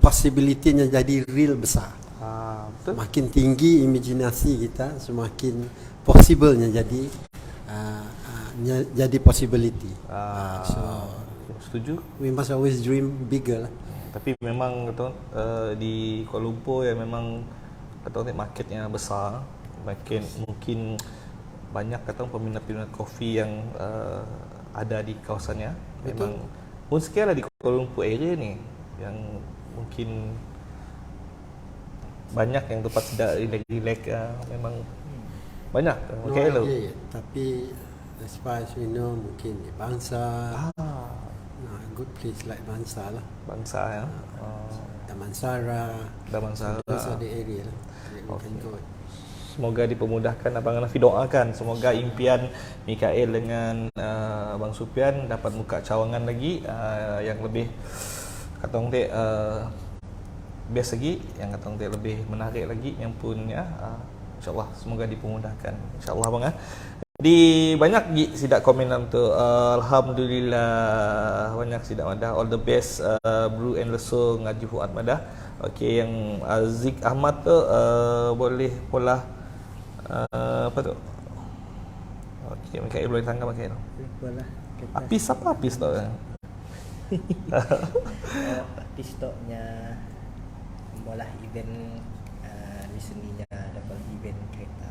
possibility-nya jadi real besar. Betul. Makin tinggi imaginasi kita, semakin possible-nya jadi possibility. So setuju. we must always dream bigger lah. Tapi memang kata di Kuala Lumpur yang memang kata marketnya besar, mungkin banyak kata peminat-peminat kopi yang ada di kawasannya. Betul. Memang pun sekali di Kuala Lumpur area ni yang mungkin banyak yang tempat sedap relax memang banyak. Okay, tapi as far as we know, mungkin di Bangsa, good place like Bangsa lah. Bangsa ya. Damansara. Those are the area lah. We can go. Semoga dipermudahkan. Abang Hanafi doakan semoga impian Mikael dengan Abang Sufian dapat buka cawangan lagi yang lebih kata orang best lagi, yang kata orang lebih menarik lagi, yang punya insyaAllah semoga dipermudahkan insyaAllah bang. Di banyak sidak komen tu, alhamdulillah banyak sidak madah, all the best Brew and Lesung Haji Fuad madah. Okey, yang Zik Ahmad tu boleh pola apa tu? Okey, Mikael boleh tangkap Mikael. Pola. Apis apa apis tu? TikToknya molah event recently-nya dapat event kereta.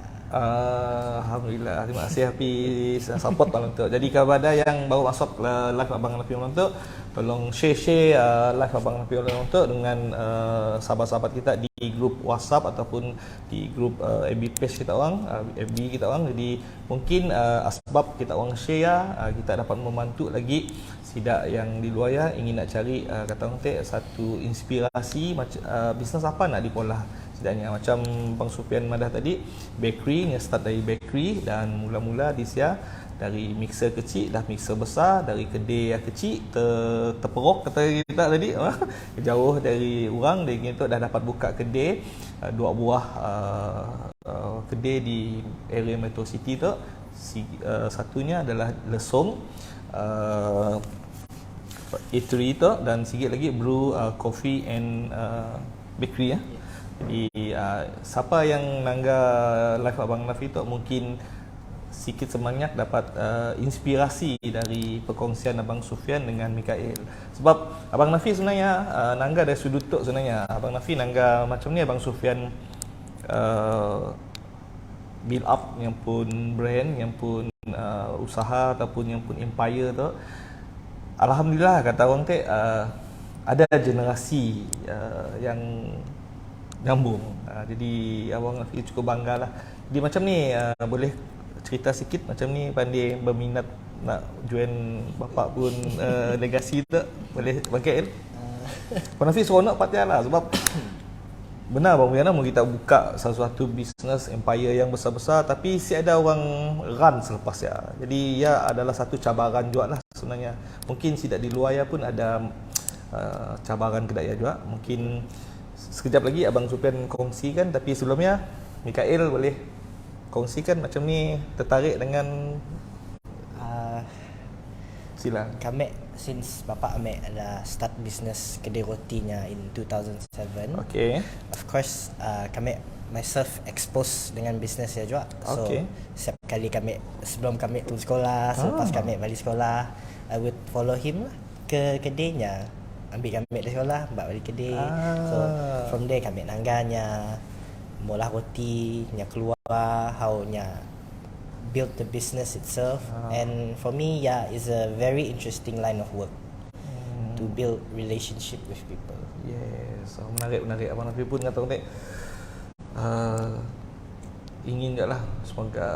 Alhamdulillah, terima kasih Hafiz support malam tu. Jadi kepada yang baru masuk live Abang Hanafi malam tu, tolong share live Abang Hanafi malam tu dengan sahabat-sahabat kita di grup WhatsApp ataupun di grup FB page kita orang, FB kita orang. Jadi mungkin asbab kita orang share, kita dapat membantu lagi sidak yang di luar ya ingin nak cari kata orang satu inspirasi bisnes apa nak dipolah setidaknya. Macam Bang Sufian madah tadi, bakery, yang start dari bakery dan mula-mula dia dari mixer kecil dah mixer besar, dari kedai yang kecil terperok kata kita tadi jauh dari orang, dari gitu dah dapat buka kedai 2 buah kedai di area Metro City tu. Satunya adalah Lesung eatery tu, dan sikit lagi Brew Coffee and Bakery ya. Jadi siapa yang nangga live Abang Hanafi tu mungkin sikit sebanyak dapat inspirasi dari perkongsian Abang Sufian dengan Mikael. Sebab Abang Hanafi sebenarnya nangga dari sudut tu sebenarnya. Abang Hanafi nangga macam ni, Abang Sufian build up yang pun brand, yang pun usaha ataupun yang pun empire tu. Alhamdulillah kata orang ada generasi yang nyambung. Jadi Abang Hanafi cukup bangga lah. Jadi macam ni boleh cerita sikit macam ni, pandai berminat nak join bapak pun legasi tu boleh bangkit. Abang Hanafi seronok patiah lah sebab benar Bang Wiana mau kita buka sesuatu bisnes empire yang besar-besar tapi si ada orang run selepas ya. Jadi ya adalah satu cabaran juga lah sebenarnya. Mungkin tidak di luar ya pun ada cabaran kedai juga. Mungkin sekejap lagi Abang Sufian kongsikan, tapi sebelumnya Mikael boleh kongsikan macam ni tertarik dengan sila. Kami since bapa kami ada start business kedai rotinya in 2007. Okay. Of course kami myself expose dengan bisnes ya juga. So setiap kali kami sebelum kami turun sekolah, selepas kami balik sekolah, I would follow him lah ke kedainya. Ambil kami dari sekolah, bawa balik kedai. So from there kami nangganya molah roti nya keluar, how nya build the business itself. And for me, yeah, it's a very interesting line of work to build relationship with people. Yes, menarik. Abang Nafi pun kata orang ingin je lah semoga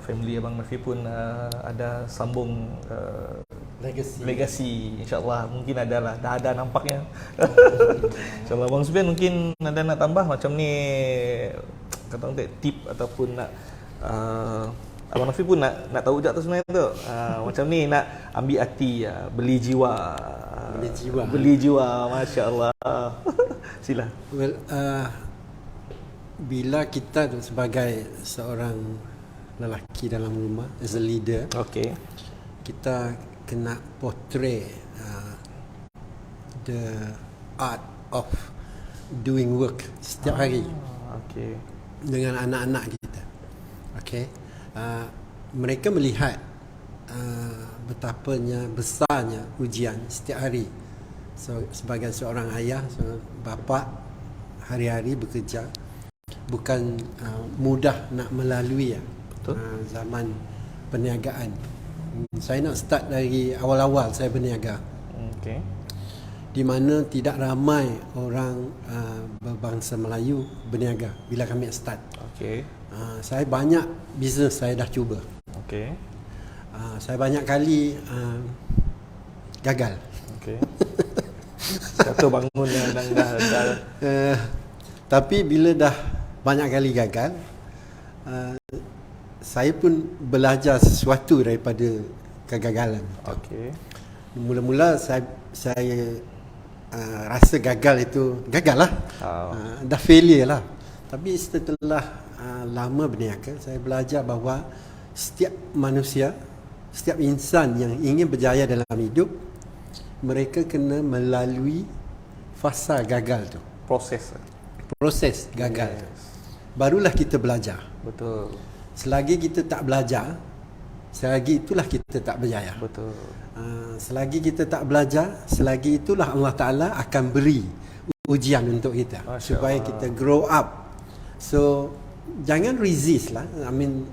family Abang Nafi pun ada sambung legasi, insyaAllah. Mungkin ada lah, dah ada nampaknya. InsyaAllah. Abang Sufian mungkin ada nak tambah macam ni, kata orang tip ataupun nak Abang Nafi pun nak tahu je tu sebenarnya tu. Macam ni nak ambil hati, beli jiwa. Beli jiwa, masya-Allah. Sila. Well, bila kita sebagai seorang lelaki dalam rumah, as a leader, Okay. kita kena portray the art of doing work setiap hari Okay. dengan anak-anak kita. Okay, mereka melihat betapanya besarnya ujian setiap hari. So, sebagai seorang ayah, seorang bapa, hari-hari bekerja, bukan mudah nak melalui zaman perniagaan. Saya nak start dari awal-awal saya berniaga. Okay. Di mana tidak ramai orang berbangsa Melayu berniaga bila kami start. Okay. Saya banyak bisnes saya dah cuba. Okay. Saya banyak kali gagal. Okay. Satu bangun dan dah Tapi bila dah banyak kali gagal, saya pun belajar sesuatu daripada kegagalan. Okay. Mula-mula saya rasa gagal itu gagal lah, dah failure lah. Tapi setelah lama berniaga, saya belajar bahawa setiap manusia, setiap insan yang ingin berjaya dalam hidup, mereka kena melalui fasa gagal tu, proses gagal. Yes. Barulah kita belajar. Betul. Selagi kita tak belajar, selagi itulah kita tak berjaya. Betul. Selagi kita tak belajar, selagi itulah Allah Ta'ala akan beri ujian untuk kita, supaya kita grow up. So jangan resist lah.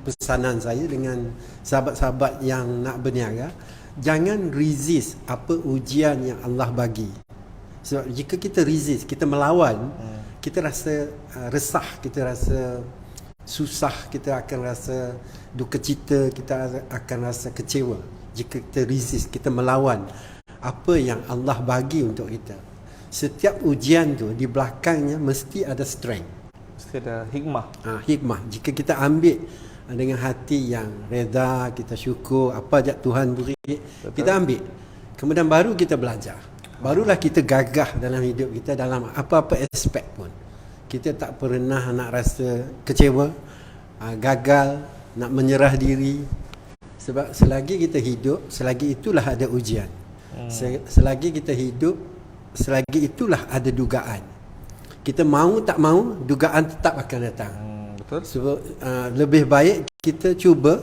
Pesanan saya dengan sahabat-sahabat yang nak berniaga, jangan resist apa ujian yang Allah bagi. Sebab jika kita resist, kita melawan, kita rasa resah, kita rasa susah, kita akan rasa duka cita, kita akan rasa kecewa. Jika kita resist, kita melawan apa yang Allah bagi untuk kita. Setiap ujian tu di belakangnya mesti ada strength, Mesti ada hikmah. hikmah. Jika kita ambil dengan hati yang reda, kita syukur apa je Tuhan beri, kita ambil, kemudian baru kita belajar, barulah kita gagah dalam hidup kita, dalam apa-apa aspek pun. Kita tak pernah nak rasa kecewa, gagal, nak menyerah diri. Sebab selagi kita hidup, selagi itulah ada ujian. Selagi kita hidup, selagi itulah ada dugaan. Kita mahu tak mahu, dugaan tetap akan datang. Betul. So, lebih baik kita cuba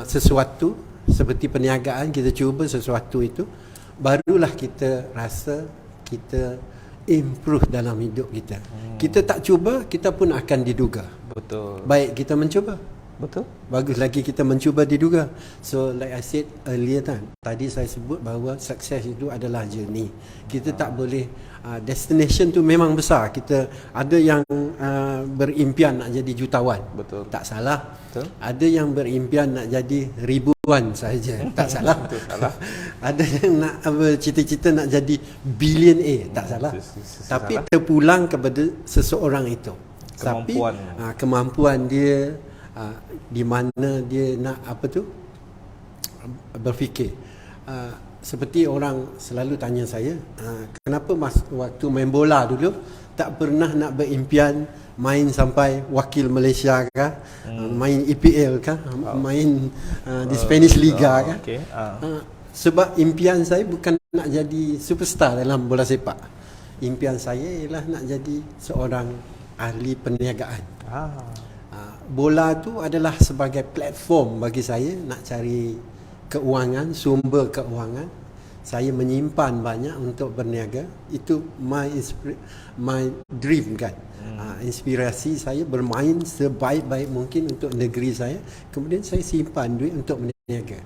sesuatu, seperti perniagaan, kita cuba sesuatu itu, barulah kita rasa kita improve dalam hidup kita. Kita tak cuba, kita pun akan diduga. Betul. Baik kita mencuba, Betul. bagus lagi kita mencuba diduga. So like I said earlier tadi saya sebut bahawa sukses itu adalah journey. Kita tak boleh destination tu memang besar. Kita ada yang berimpian nak jadi jutawan. Betul. Tak salah. Betul. Ada yang berimpian nak jadi ribuan sahaja. Tak salah. Betul, salah. Ada yang nak cita-cita nak jadi billionaire. Tak salah. Tapi salah. terpulang kepada seseorang itu. Kemampuan. Tapi kemampuan dia, di mana dia nak berfikir. Seperti orang selalu tanya saya, kenapa waktu main bola dulu tak pernah nak berimpian main sampai wakil Malaysia kah, main EPL kah, main di Spanish Liga kah. Okay. Sebab impian saya bukan nak jadi superstar dalam bola sepak. Impian saya ialah nak jadi seorang ahli perniagaan. Bola tu adalah sebagai platform bagi saya nak cari keuangan, sumber keuangan. Saya menyimpan banyak untuk berniaga. Itu my dream kan. inspirasi saya bermain sebaik-baik mungkin untuk negeri saya. Kemudian saya simpan duit untuk berniaga.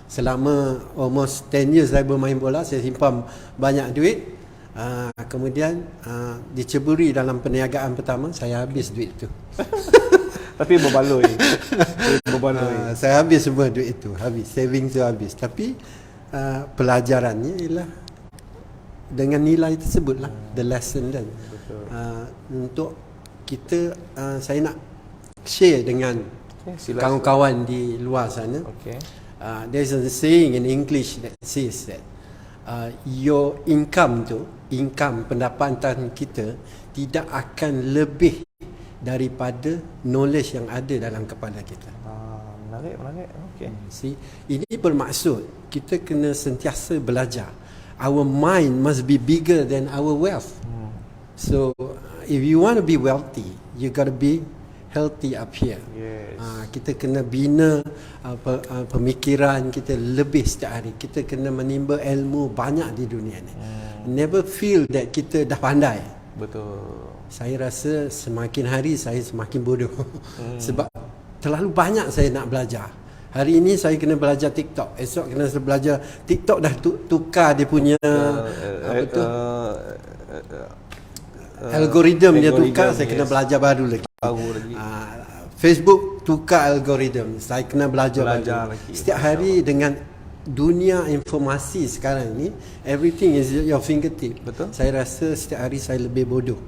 Selama almost 10 years saya bermain bola, saya simpan banyak duit. Kemudian diceburi dalam perniagaan pertama, saya habis duit itu. Tapi berbaloi. Saya habis semua duit itu, habis saving tu habis. Tapi pelajarannya ialah dengan nilai tersebutlah, the lesson dan untuk kita, saya nak share dengan kawan-kawan di luar sana. There's a saying in English that says that your income pendapatan kita tidak akan lebih daripada knowledge yang ada dalam kepala kita. Menarik. Okay. See, ini bermaksud kita kena sentiasa belajar. Our mind must be bigger than our wealth. So if you want to be wealthy, you got to be healthy up here. Yes. Kita kena bina pemikiran kita lebih setiap hari. Kita kena menimba ilmu banyak di dunia ni. Never feel that kita dah pandai. Betul. Saya rasa semakin hari saya semakin bodoh. Sebab terlalu banyak saya nak belajar. Hari ini saya kena belajar TikTok, esok kena belajar TikTok dah tukar dia punya algoritma dia tukar, saya kena belajar baru lagi. Facebook tukar algoritma, saya kena belajar baru. Setiap hari dengan dunia informasi sekarang ni, everything is your fingertip. Betul. Saya rasa setiap hari saya lebih bodoh.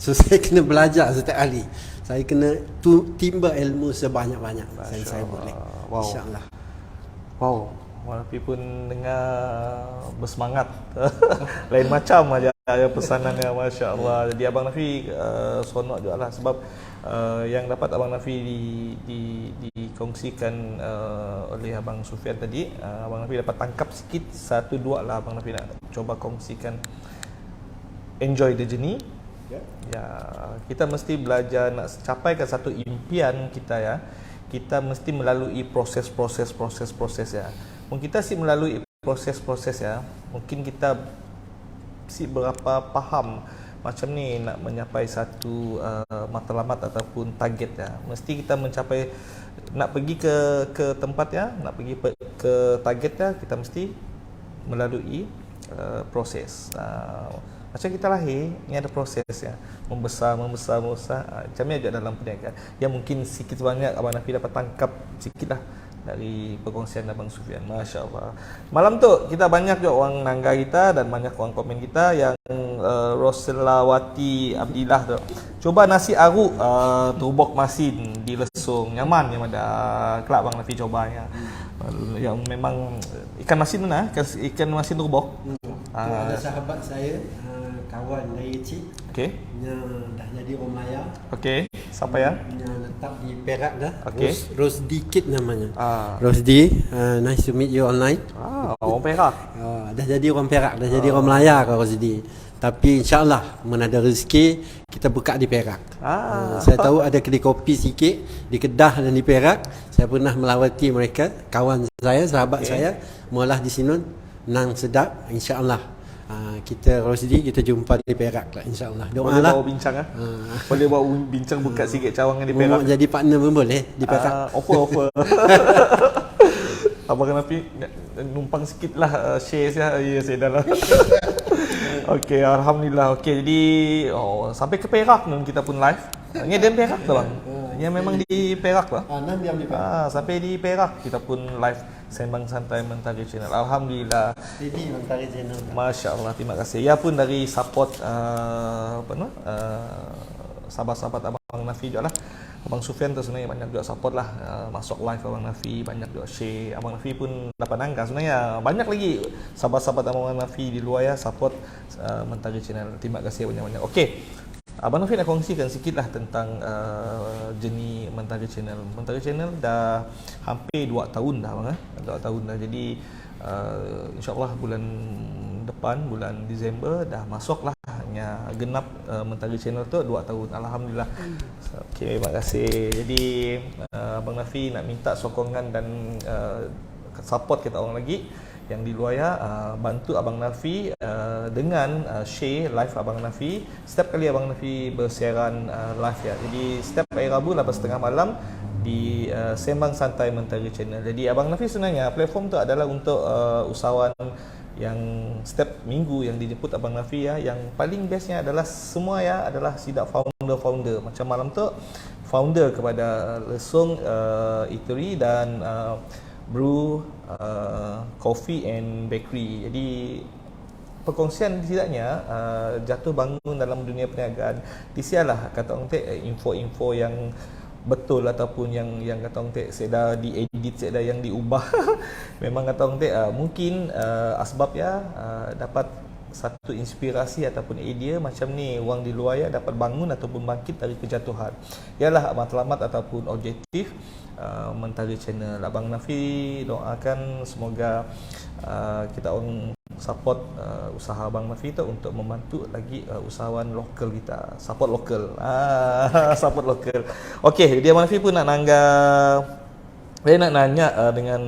So saya kena belajar setiap hari. Saya kena timba ilmu sebanyak-banyak yang saya boleh. Wow. InsyaAllah. Wow. Walaupun pun dengar bersemangat. Lain macam aja pesanannya, Masya Allah. Jadi Abang Nafi seronok juga lah sebab yang dapat Abang Nafi dikongsikan oleh Abang Sufian tadi, Abang Nafi dapat tangkap sikit, 1-2 lah Abang Nafi nak coba kongsikan. Enjoy the journey. Ya, kita mesti belajar nak capai ke satu impian kita ya. Kita mesti melalui proses ya. Mungkin kita melalui proses ya. Mungkin kita berapa faham macam ni nak mencapai satu matlamat ataupun target ya. Mesti kita mencapai, nak pergi ke tempat ya, nak pergi ke target ya, kita mesti melalui proses. Macam kita lahir, ni ada proses ya. Membesar. Macam ni juga dalam perniagaan. Yang mungkin sikit banyak Abang Nafi dapat tangkap sikit lah dari perkongsian Abang Sufian. Masya Allah. Malam tu kita banyak juga orang nangga kita dan banyak orang komen kita yang Roselawati Abdillah tu. Coba nasi aruk turbok masin di Lesung. Nyaman yang ada. Kelak Abang Nafi cobanya. Yang memang ikan masin mana? Ikan masin turbok. Ada sahabat saya, kawan dari kecil. Okey. Dah jadi orang Melayu. Okey. Siapa ya? Letak di Perak dah. Okey. Rosdi Kid namanya. Rosdi, nice to meet you online. Orang Perak. Dah jadi orang Perak, dah jadi orang Melayu kau Rosdi. Tapi insyaAllah mana ada rezeki kita buka di Perak. Saya tahu ada kedai kopi sikit di Kedah dan di Perak. Saya pernah melawati mereka, kawan saya, sahabat saya, mualah di sini nang sedap. InsyaAllah kita Rosdi kita jumpa di Perak lah, insyaAllah. Boleh bawa bincang boleh bawa bincang buka sikit cawangan di Perak. Jadi partner pun boleh di Perak. Offer. Abang Nafi numpang sikit lah share saya. Ya, saya dah lah. Okey, Alhamdulillah. Okey, jadi sampai ke Perak pun kita pun live. Ini dia Perak tu bang. Yang memang di Perak lah. Nan diam di Perak. Sampai di Perak kita pun live Sembang Santai Mentari Channel. Alhamdulillah. Jadi Mentari Channel. Masya Allah, terima kasih. Ya pun dari support sahabat-sahabat Abang Nafi juga lah. Abang Sufian tu sebenarnya banyak juga support lah, masuk live Abang Nafi, banyak juga share. Abang Nafi pun dapat angka sebenarnya. Banyak lagi sahabat-sahabat Abang Nafi di luar ya support Mentari Channel. Terima kasih banyak-banyak. Okey, Abang Nafi nak kongsikan sikit lah tentang journey Mentari Channel. Mentari Channel dah hampir 2 tahun dah bang. 2 tahun dah. Jadi insyaAllah bulan depan, bulan Disember dah masuk lah genap Mentari Channel tu 2 tahun. Alhamdulillah. Okey, terima kasih. Jadi Abang Nafi nak minta sokongan dan support kita orang lagi. yang di luar ya, bantu Abang Nafi dengan share live Abang Nafi. Setiap kali Abang Nafi bersiaran live ya. Jadi setiap hari Rabu 8:30 malam di Sembang Santai Mentari Channel. Jadi Abang Nafi sebenarnya platform tu adalah untuk usahawan yang setiap minggu yang dijemput Abang Nafi ya. Yang paling bestnya adalah semua ya adalah sidak founder. Macam malam tu founder kepada Lesung Eatery dan Brew Coffee and Bakery. Jadi perkongsian tidaknya jatuh bangun dalam dunia perniagaan. Disialah kata orang info-info yang betul ataupun yang kata orang saya dah diedit, saya dah yang diubah. Memang kata orang mungkin asbab ya dapat satu inspirasi ataupun idea macam ni orang di luar ya dapat bangun ataupun bangkit dari kejatuhan. Ialah matlamat ataupun objektif Mentari Channel. Abang Nafi doakan semoga kita orang support usaha Abang Nafi tu untuk membantu lagi usahawan lokal kita. Support lokal. Support lokal. Okey, dia Abang Nafi pun nak saya nak nanya dengan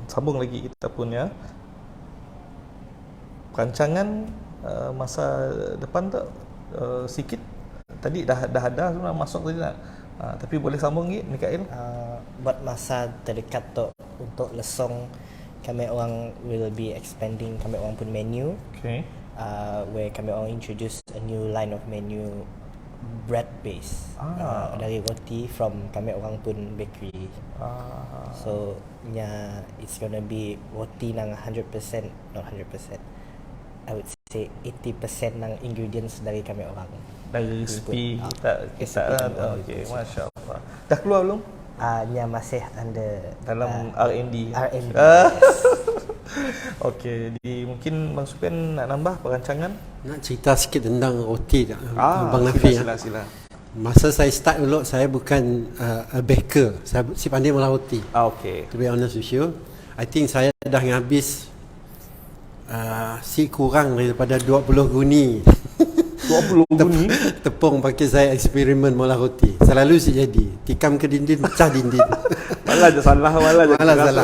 sambung lagi kita pun ya. Rancangan masa depan tu sikit tadi dah ada sebenarnya masuk tadi nak. Tapi boleh sambung lagi Mikael? Buat masa terdekat tu untuk Lesong, kami orang will be expanding kami orang pun menu. Okay. Where kami orang introduce a new line of menu bread base dari roti from kami orang pun bakery. So it's gonna be roti nang 100%, not 100%. I would say 80% nang ingredients dari kami orang. Dari resipi kita okey, masya-Allah. Dah keluar belum? Nya masih under dalam R&D. R&D. Okey, mungkin Bang Supian nak nambah perancangan? Nak cerita sikit tentang roti tak? Abang Nafi. Sila. Masa saya start dulu, saya bukan a baker. Saya pandai molah roti. Okey. To be honest with you, I think saya dah habis kurang daripada 20 guni 20 guni tepung pakai saya eksperimen molah roti. Selalu si jadi tikam ke dinding, pecah dinding. malah je salah salah.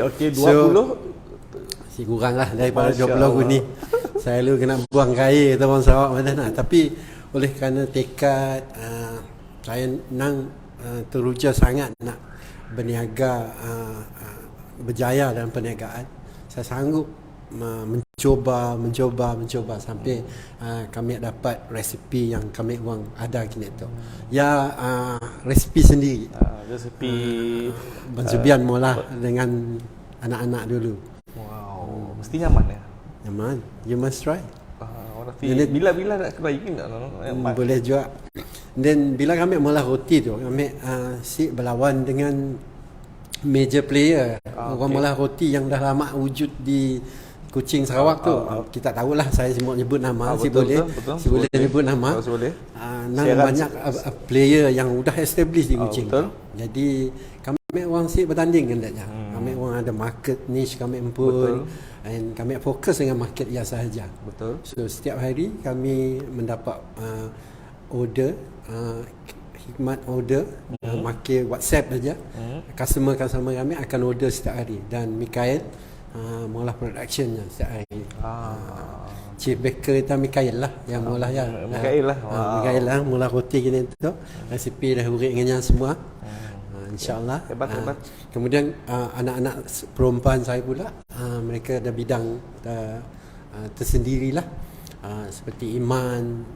Okey, 20 si kurang lah daripada 20 guni. Saya lalu kena buang air atau orang Sarawak mana nak. Tapi oleh kerana tekad saya teruja sangat nak berniaga, berjaya dalam perniagaan, saya sanggup mencoba sampai kami dapat resipi yang kami orang ada kini tu. Ya, resipi sendiri. Resipi Bang Subian mula dengan anak-anak dulu. Wow, mesti nyaman ya. Nyaman. You must try. Bila nak try ni tak? Boleh juga. Dan bila kami mula roti tu, kami berlawan dengan major player. Orang mula roti yang dah lama wujud di Kuching Sarawak tu. Kita tahulah, saya semua nyebut nama. Boleh nyebut nama. Banyak player yang dah established di Kuching. Jadi kami orang bertanding hendaknya. Kami orang ada market niche kami empun. Dan kami fokus dengan market yang sahaja. Betul. So setiap hari kami mendapat order, khidmat order, pakai WhatsApp saja. Customer kami akan order setiap hari. Dan Mikael mula productionnya setiap hari. Chief baker kita Mikael lah yang mula ya. Mikael lah mula roti gini tu. Resipi dah urik dengan semua. InsyaAllah. Hebat. Kemudian anak-anak perempuan saya pula, mereka ada bidang tersendirilah. Seperti Iman,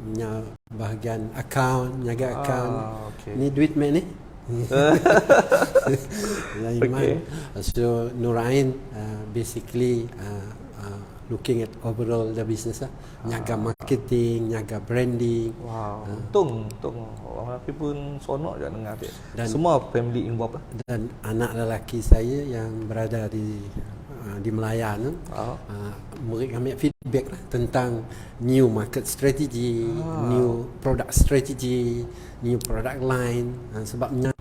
bahagian akaun, menjaga akaun. Okay. Ni duit mek ni. Iman. Okay. So Nurain basically looking at overall the business lah. Nyaga marketing, nyaga branding. Wow. Untung orang Nafi pun sonok je dengar dia. Dan semua family involved lah. Dan anak lelaki saya yang berada di Melayan, murid kami feedback lah tentang new market strategy, new product strategy, new product line. Sebabnya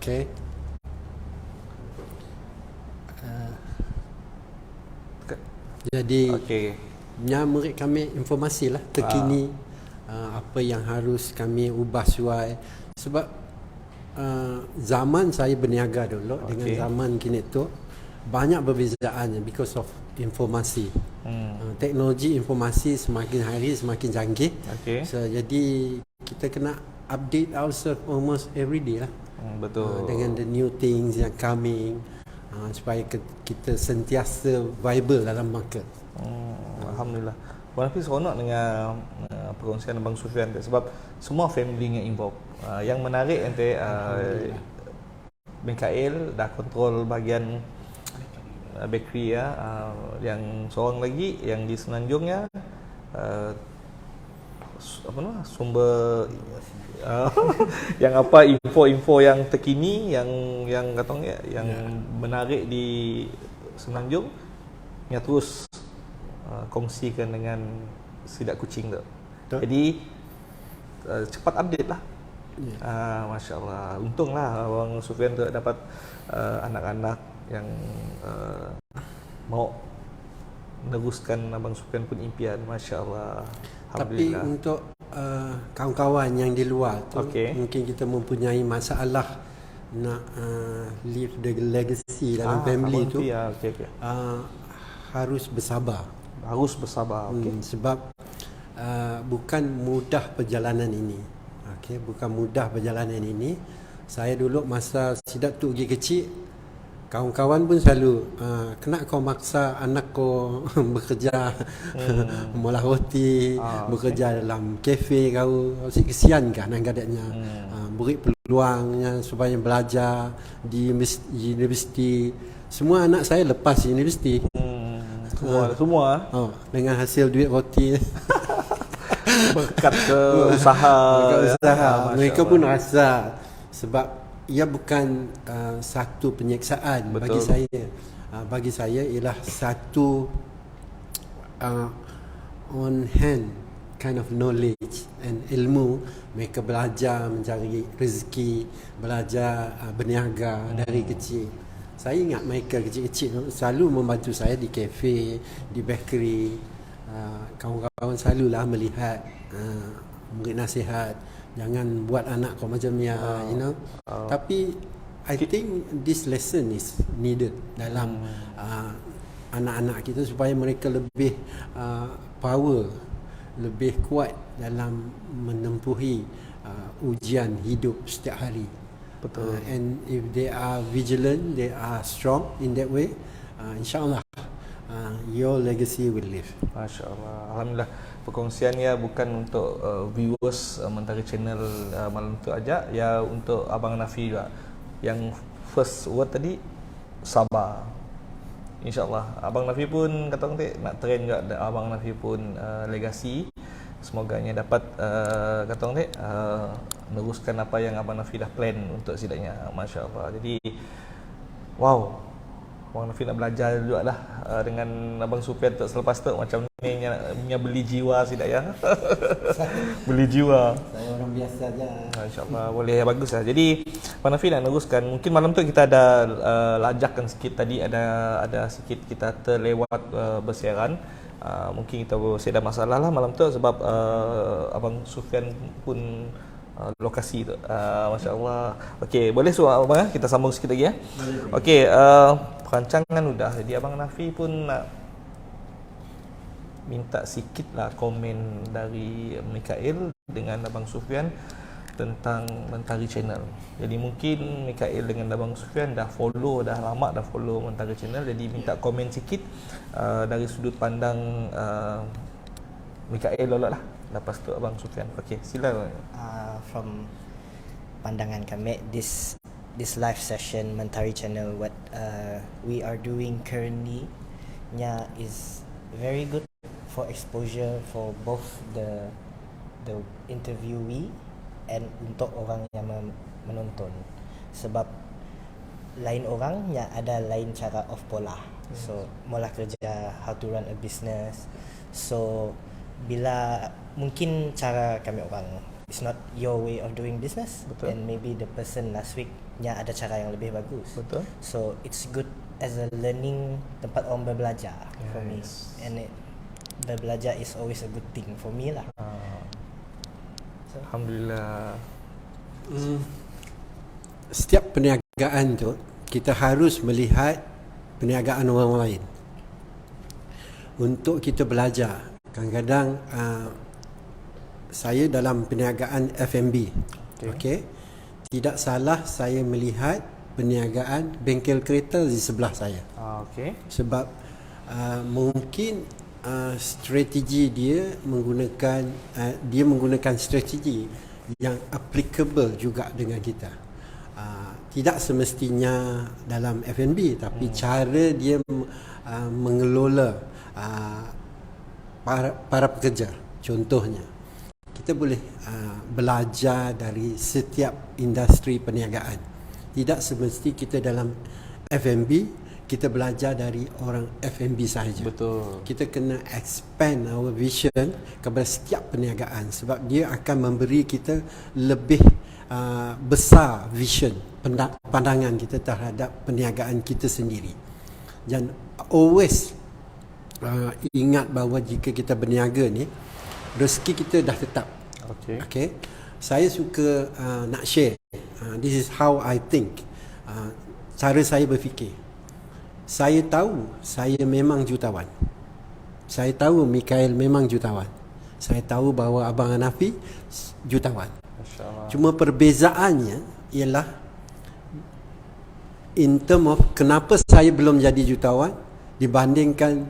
jadi murid kami informasi lah terkini, apa yang harus kami ubah sesuai. Sebab zaman saya berniaga dulu dengan zaman kini tu, banyak perbezaannya because of informasi. Teknologi informasi semakin hari semakin canggih. Okay. So, jadi kita kena update ourselves almost every day lah. Betul. Dengan the new things yang coming, supaya kita sentiasa viable dalam market. Alhamdulillah. Abang Nafi seronok dengan perkongsian Abang Sufian tu, sebab semua family yang involved. Yang menarik nanti Mikael dah kontrol bahagian bakery ya. Yang seorang lagi yang di Semenanjungnya sumber yang apa info-info yang terkini yang katong yang menarik di Semenanjung yang terus kongsikan dengan Sidak Kuching tu. Jadi cepat update lah. Masya Allah. Untunglah Abang Sufian tu dapat anak-anak yang mau meneruskan Abang Sufian pun impian. Masya Allah. Tapi untuk kawan-kawan yang di luar tu, mungkin kita mempunyai masalah nak leave the legacy dalam family tu, harus bersabar. Harus bersabar. Sebab bukan mudah perjalanan ini. Bukan mudah perjalanan ini. Saya dulu masa Sidak tu pergi kecil, kawan-kawan pun selalu kena kau maksa anak kau bekerja molah roti, bekerja dalam kafe kau. Kesian kan anak-anaknya. Beri peluangnya supaya belajar di universiti. Semua anak saya lepas universiti. Semua dengan hasil duit roti. Berkat ke usaha. Mereka pun rasa, sebab ia bukan satu penyeksaan. Betul. Bagi saya ialah satu on hand kind of knowledge and ilmu. Mereka belajar mencari rezeki, belajar berniaga dari kecil. Saya ingat mereka kecil-kecil selalu membantu saya di kafe, di bakery. Kawan-kawan selalulah melihat, memberi nasihat, jangan buat anak kau macam ni, you know. Tapi I think this lesson is needed dalam anak-anak kita, supaya mereka lebih power, lebih kuat dalam menempuhi ujian hidup setiap hari. Betul. And if they are vigilant, they are strong in that way, insyaAllah your legacy will live. Masya Allah. Alhamdulillah. Perkongsiannya bukan untuk viewers Mentari Channel malam tu aja, ya untuk Abang Nafi juga. Yang first word tadi, sabar. InsyaAllah. Abang Nafi pun kata nanti nak train juga Abang Nafi pun legasi. Semoganya dapat kata nanti meneruskan apa yang Abang Nafi dah plan untuk sidaknya. Masya Allah. Jadi wow, Abang Nafi nak belajar juga lah dengan Abang Sufian tu selepas tu macam ni punya beli jiwa sidak ya. Beli jiwa. Saya orang biasa aja. InsyaAllah boleh, bagus lah. Jadi Abang Nafi nak meneruskan. Mungkin malam tu kita ada lajakkan sikit tadi, ada sikit kita terlewat bersiaran. Mungkin kita ada masalah lah malam tu sebab Abang Sufian pun lokasi tu. Masya Allah. Okey, boleh suara abang kita sambung sikit lagi ya. Okey, perancangan sudah. Jadi Abang Nafi pun nak minta sikit lah komen dari Mikael dengan Abang Sufian tentang Mentari Channel. Jadi mungkin Mikael dengan Abang Sufian dah lama dah follow Mentari Channel. Jadi minta komen sikit dari sudut pandang Mikael lah. Lepas tu Abang Sufian. Okey, silakan. From pandangan kami, this live session Mentari Channel, what we are doing currently is very good for exposure for both the interviewee and untuk orang yang menonton. Sebab lain orang yang ada lain cara of pola. So mula kerja, how to run a business. So bila mungkin cara kami orang, it's not your way of doing business. Betul. And maybe the person last week nya ada cara yang lebih bagus. Betul. So it's good as a learning tempat orang berbelajar for me. And berbelajar is always a good thing for me lah. So, Alhamdulillah. Setiap perniagaan tu kita harus melihat perniagaan orang lain. Untuk kita belajar. Kadang-kadang saya dalam perniagaan F&B. Okey. Tidak salah saya melihat perniagaan bengkel kereta di sebelah saya. Okey. Sebab mungkin strategi dia menggunakan strategi yang applicable juga dengan kita. Tidak semestinya dalam F&B, tapi cara dia mengelola para pekerja. Contohnya, kita boleh belajar dari setiap industri perniagaan. Tidak semesti kita dalam F&B kita belajar dari orang F&B sahaja. Betul. Kita kena expand our vision kepada setiap perniagaan, sebab dia akan memberi kita lebih besar vision, pandangan kita terhadap perniagaan kita sendiri. Dan always ingat bahawa jika kita berniaga ni, rezeki kita dah tetap. Okay. Saya suka nak share. This is how I think. Cara saya berfikir. Saya tahu saya memang jutawan. Saya tahu Mikael memang jutawan. Saya tahu bahawa Abang Hanafi jutawan. Cuma perbezaannya ialah in term of kenapa saya belum jadi jutawan dibandingkan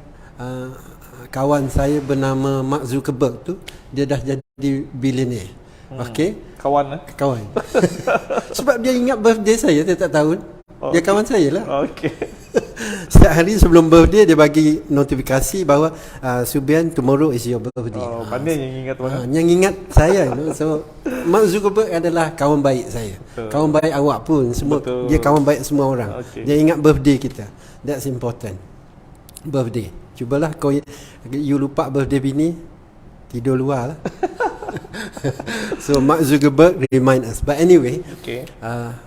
kawan saya bernama Mark Zuckerberg tu, dia dah jadi billionaire. Okey, kawan kawan. Sebab dia ingat birthday saya setiap tahun. Dia kawan saya lah. Okey. Setiap hari sebelum birthday dia bagi notifikasi bahawa Subian, tomorrow is your birthday. Pandai yang ingat mana? Yang ingat saya. So Mark Zuckerberg adalah kawan baik saya. Betul. Kawan baik awak pun semua. Betul. Dia kawan baik semua orang. Dia ingat birthday kita. That's important. Birthday. Cubalah you lupa birthday bini, tidur luar lah. So Mark Zuckerberg remind us. But anyway,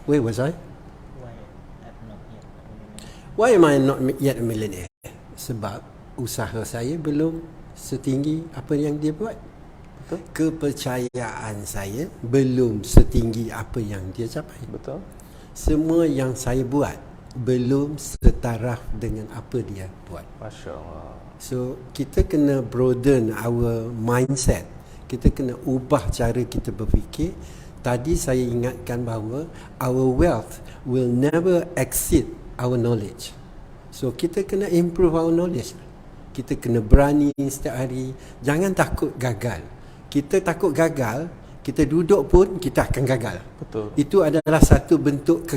where was I? Why am I not yet a millionaire? Sebab usaha saya belum setinggi apa yang dia buat. Betul. Kepercayaan saya belum setinggi apa yang dia capai. Betul. Semua yang saya buat belum setaraf dengan apa dia buat. Masya Allah. So kita kena broaden our mindset. Kita kena ubah cara kita berfikir. Tadi saya ingatkan bahawa our wealth will never exceed our knowledge. So kita kena improve our knowledge. Kita kena berani setiap hari. Jangan takut gagal. Kita takut gagal, kita duduk pun kita akan gagal. Betul. Itu adalah satu bentuk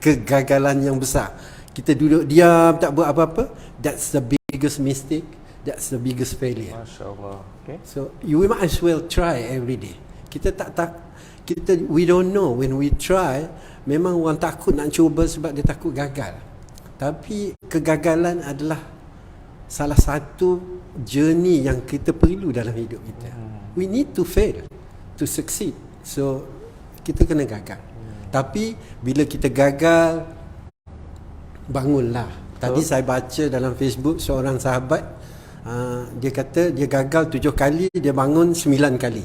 kegagalan yang besar. Kita duduk diam tak buat apa-apa, that's the biggest mistake, that's the biggest failure. Masya Allah. Okay. So you might as well try every day. We don't know. When we try, memang orang takut nak cuba sebab dia takut gagal. Tapi kegagalan adalah salah satu journey yang kita perlu dalam hidup kita. We need to fail to succeed. So kita kena gagal. Tapi bila kita gagal, bangunlah. Tadi saya baca dalam Facebook seorang sahabat, dia kata dia gagal 7 kali, dia bangun 9 kali.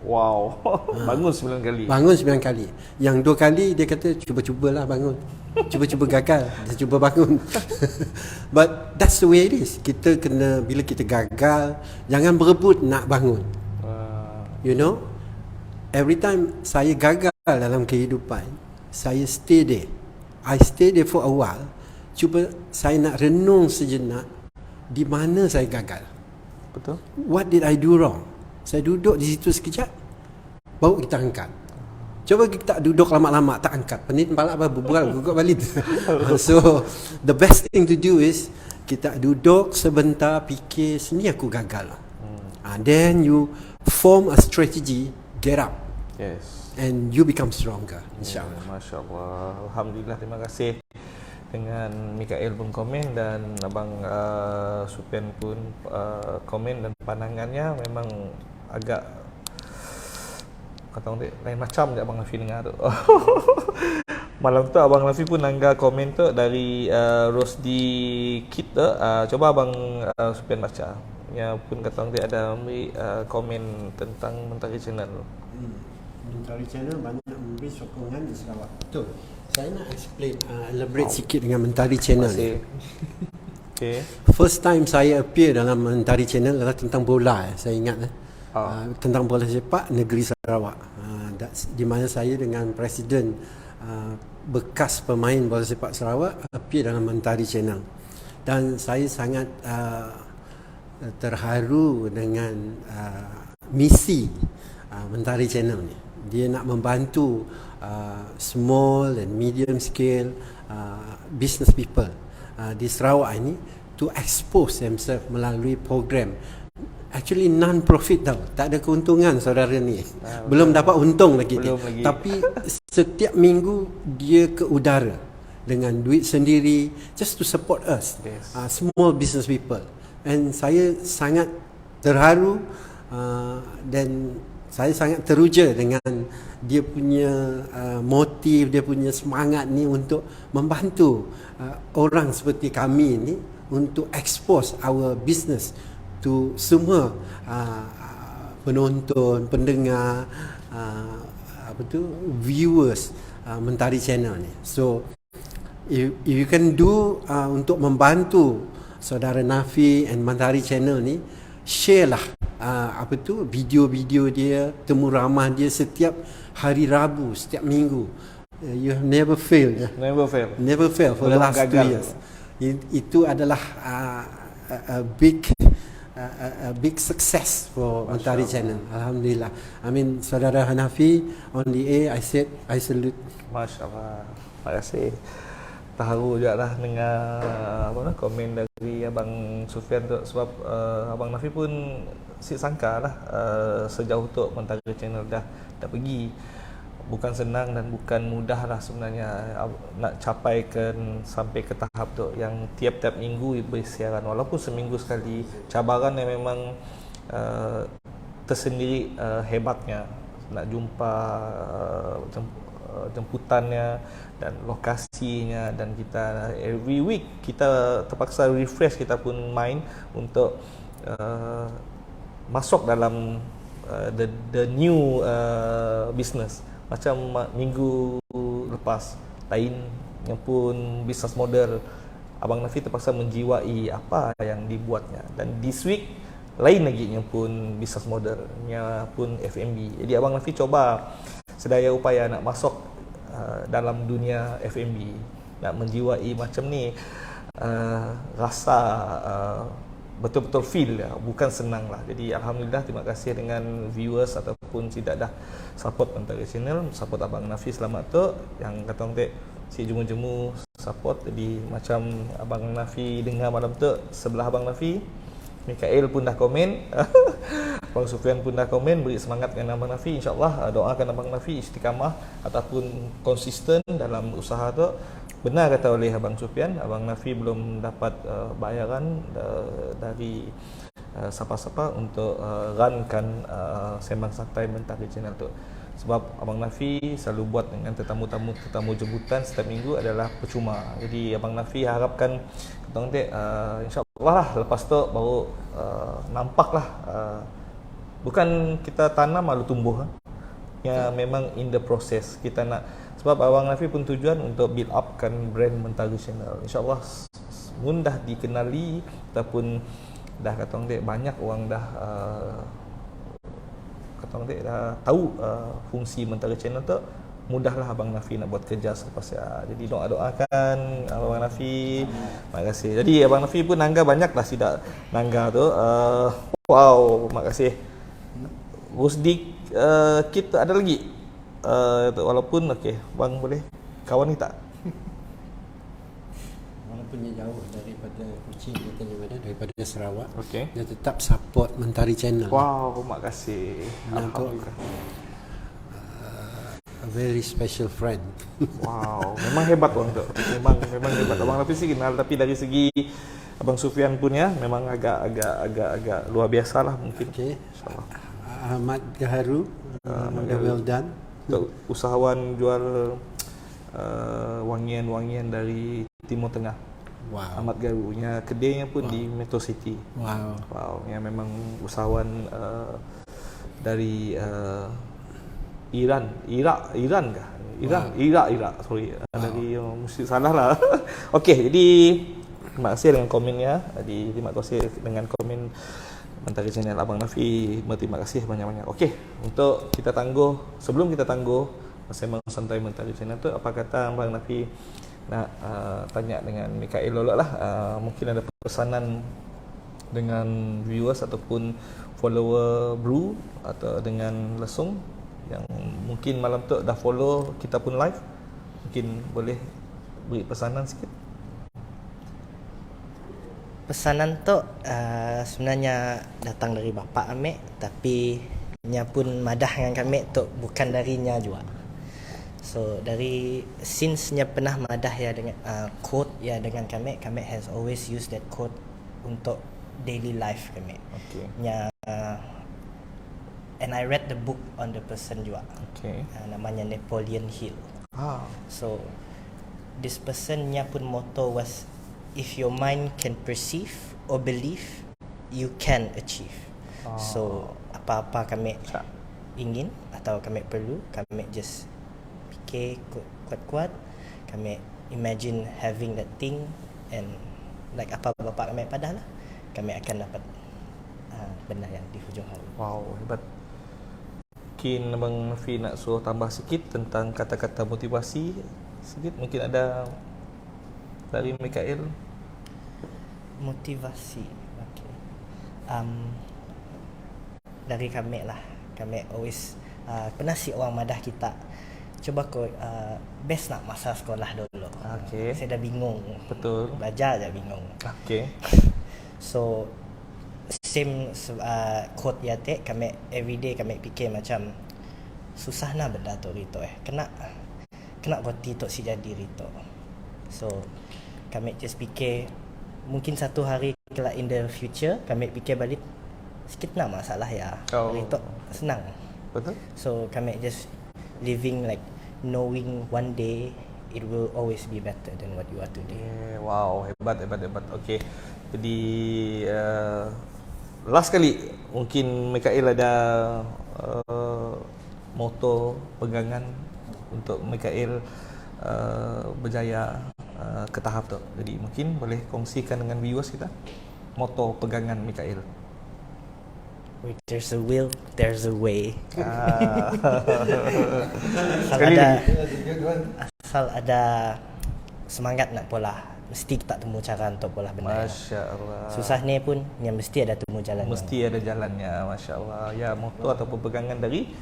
Wow. Bangun 9 kali. Bangun 9 kali. Yang 2 kali dia kata cuba-cubalah bangun. Cuba-cuba gagal, dia cuba bangun. But that's the way it is. Kita kena, bila kita gagal, jangan berebut nak bangun. You know, every time saya gagal dalam kehidupan, saya stay there. I stay there for a while. Cuba saya nak renung sejenak, di mana saya gagal. Betul. What did I do wrong? Saya duduk di situ sekejap, baru kita angkat. Cuba kita duduk lama-lama tak angkat, penit kepala apa berbual gugut balik. So the best thing to do is kita duduk sebentar, fikir sini aku gagal. Then you form a strategy, get up. Yes. And you become stronger, insyaAllah. Masya Allah. Alhamdulillah, terima kasih dengan Mikael pun komen dan Abang Supian pun komen, dan pandangannya memang agak kata orang lain macam je Abang Lafi dengar tu. Malam tu Abang Lafi pun nanggar komen tu dari Rosdi Kit tu. Coba Abang Supian baca. Yang pun kata orang ada memberi komen tentang Mentari Channel. Mentari Channel banyak memberi sokongan di Sarawak. Betul. Saya nak explain, elaborate sikit dengan Mentari Channel ni. Okay. First time saya appear dalam Mentari Channel adalah tentang bola, saya ingat tentang bola sepak negeri Sarawak. Di mana saya dengan Presiden bekas pemain bola sepak Sarawak appear dalam Mentari Channel. Dan saya sangat terharu dengan misi Mentari Channel ni. Dia nak membantu small and medium scale business people di Sarawak ini to expose themselves melalui program. Actually non-profit tau, tak ada keuntungan saudara ni. Belum dapat untung lagi dia. Tapi setiap minggu dia ke udara dengan duit sendiri just to support us, small business people. And saya sangat terharu dan saya sangat teruja dengan dia punya motif, dia punya semangat ni untuk membantu orang seperti kami ni untuk expose our business to semua penonton, pendengar, viewers Mentari Channel ni. So if you can do untuk membantu saudara Nafi and Mentari Channel ni, share lah video-video dia, temu ramah dia setiap hari Rabu, setiap minggu. You have never failed. Never fail for the last 2 years. Itu adalah a big success for Mentari Channel. Alhamdulillah. I mean, saudara Hanafi on the air, I salute. Masya Allah. Terima kasih. Terharu juga lah dengan komen dari Abang Sufian tu, sebab Abang Nafi pun sangka lah sejauh tu Mentari Channel dah pergi. Bukan senang dan bukan mudah lah sebenarnya nak capaikan sampai ke tahap tu yang tiap-tiap minggu bersiaran, walaupun seminggu sekali. Cabaran yang memang tersendiri hebatnya, nak jumpa jemputannya dan lokasinya, dan kita every week kita terpaksa refresh, kita pun main untuk masuk dalam the new business. Macam minggu lepas lain yang pun business model, Abang Nafi terpaksa menjiwai apa yang dibuatnya, dan this week lain lagi yang pun business modelnya pun F&B. Jadi Abang Nafi coba sedaya upaya nak masuk dalam dunia F&B, nak menjiwai macam ni, rasa betul-betul feel ya, bukan senang lah. Jadi Alhamdulillah, terima kasih dengan viewers ataupun tidak dah support Mentari Channel, support Abang Nafi selamat tu, yang kata orang si jemu-jemu support. Jadi macam Abang Nafi dengar malam tu, sebelah Abang Nafi Mikael pun dah komen Abang Sufian pun dah komen, beri semangat dengan Abang Nafi. InsyaAllah doakan Abang Nafi istiqamah ataupun konsisten dalam usaha tu. Benar kata oleh Abang Sufian, Abang Nafi belum dapat bayaran dari siapa-siapa untuk runkan Sembang Santai Mentari Channel tu. Sebab Abang Nafi selalu buat dengan tetamu jemputan setiap minggu adalah percuma. Jadi Abang Nafi harapkan insyaAllah lah lepas tu baru nampaklah bukan kita tanam lalu tumbuh, ya memang in the process kita nak. Sebab Abang Nafi pun tujuan untuk build upkan brand Mentari Channel. InsyaAllah mudah dikenali ataupun dah kata orang dek, banyak orang dah kata orang dek dah tahu fungsi Mentari Channel tu. Mudahlah Abang Nafi nak buat kerja selepas ya. Jadi doakan Abang Nafi. Terima kasih. Jadi Abang Nafi pun nangga banyak lah sidak nangga tu. Wow, terima kasih. Rusdik kita ada lagi. Walaupun okey, bang boleh kawan ni tak? Walaupun dia jauh daripada Kuching, daripada Sarawak, okey, dia tetap support Mentari Channel. Wow, terima kasih. Alhamdulillah. A very special friend. Wow, memang hebat orang tu. Memang hebat. Abang Nafi sih kenal, tapi dari segi Abang Sufian pun ya, memang agak luar biasa lah mungkin. Okey. Ahmad Gaharu, well done. Untuk usahawan jual wangian-wangian dari Timur Tengah. Wow. Ahmad Garunya, kedainya pun di Metro City. Wow. Yang memang usahawan dari Iran kah? Iraq, sorry. Dari mesti salah lah. Okey, jadi terima kasih dengan komennya. Terima kasih dengan komen Mentari Channel Abang Nafi. Terima kasih banyak-banyak. Okey, untuk kita tangguh, sebelum kita tangguh sembang santai Mentari Channel tu, apa kata Abang Nafi nak tanya dengan Mikael Lolok lah. Mungkin ada pesanan dengan viewers ataupun follower Blue atau dengan Lesung yang mungkin malam tu dah follow kita pun live, mungkin boleh beri pesanan sikit. Pesanan tu sebenarnya datang dari bapa Amek, tapi nya pun madah dengan kami tu bukan darinya juga. So dari since nya pernah madah ya dengan quote ya dengan kami has always used that quote untuk daily life kami. Okay. Nya and I read the book on the person juga. Okay. Namanya Napoleon Hill. So this person nya pun motto was, if your mind can perceive or believe, you can achieve. So apa-apa kami ingin atau kami perlu, kami just fikir kuat-kuat, kami imagine having that thing, and like apa bapa kami padah lah, kami akan dapat benda yang di hujung hari. Wow, hebat. Mungkin Abang Nafi nak suruh tambah sikit tentang kata-kata motivasi sikit, mungkin ada dari Mikael. Motivasi, okay. Dari kami lah, kami always pernah si orang madah kita, cuba kau best nak masa sekolah dulu. Okay. Saya dah bingung. Betul. Belajar je bingung. Okay. So same quote ya tek, kami everyday kami fikir macam susah nak benda tu Rito kena roti tok si jadi Rito. So kami just fikir mungkin satu hari kelak in the future kami fikir balik sikit nak masalah ya. Rito senang. Betul. So kami just living like knowing one day it will always be better than what you are today. Wow, hebat. Okey. Jadi last kali mungkin Mikael ada moto pegangan untuk Mikael berjaya ke tahap tu. Jadi mungkin boleh kongsikan dengan viewers kita moto pegangan Mikael. Where there's a will, there's a way. Asal ada semangat nak pola, mesti kita temu cara untuk pola benda. Masya-Allah. Susah ni pun yang mesti ada temu jalan. Mesti ada jalannya, masya-Allah. Ya, moto ataupun pegangan dari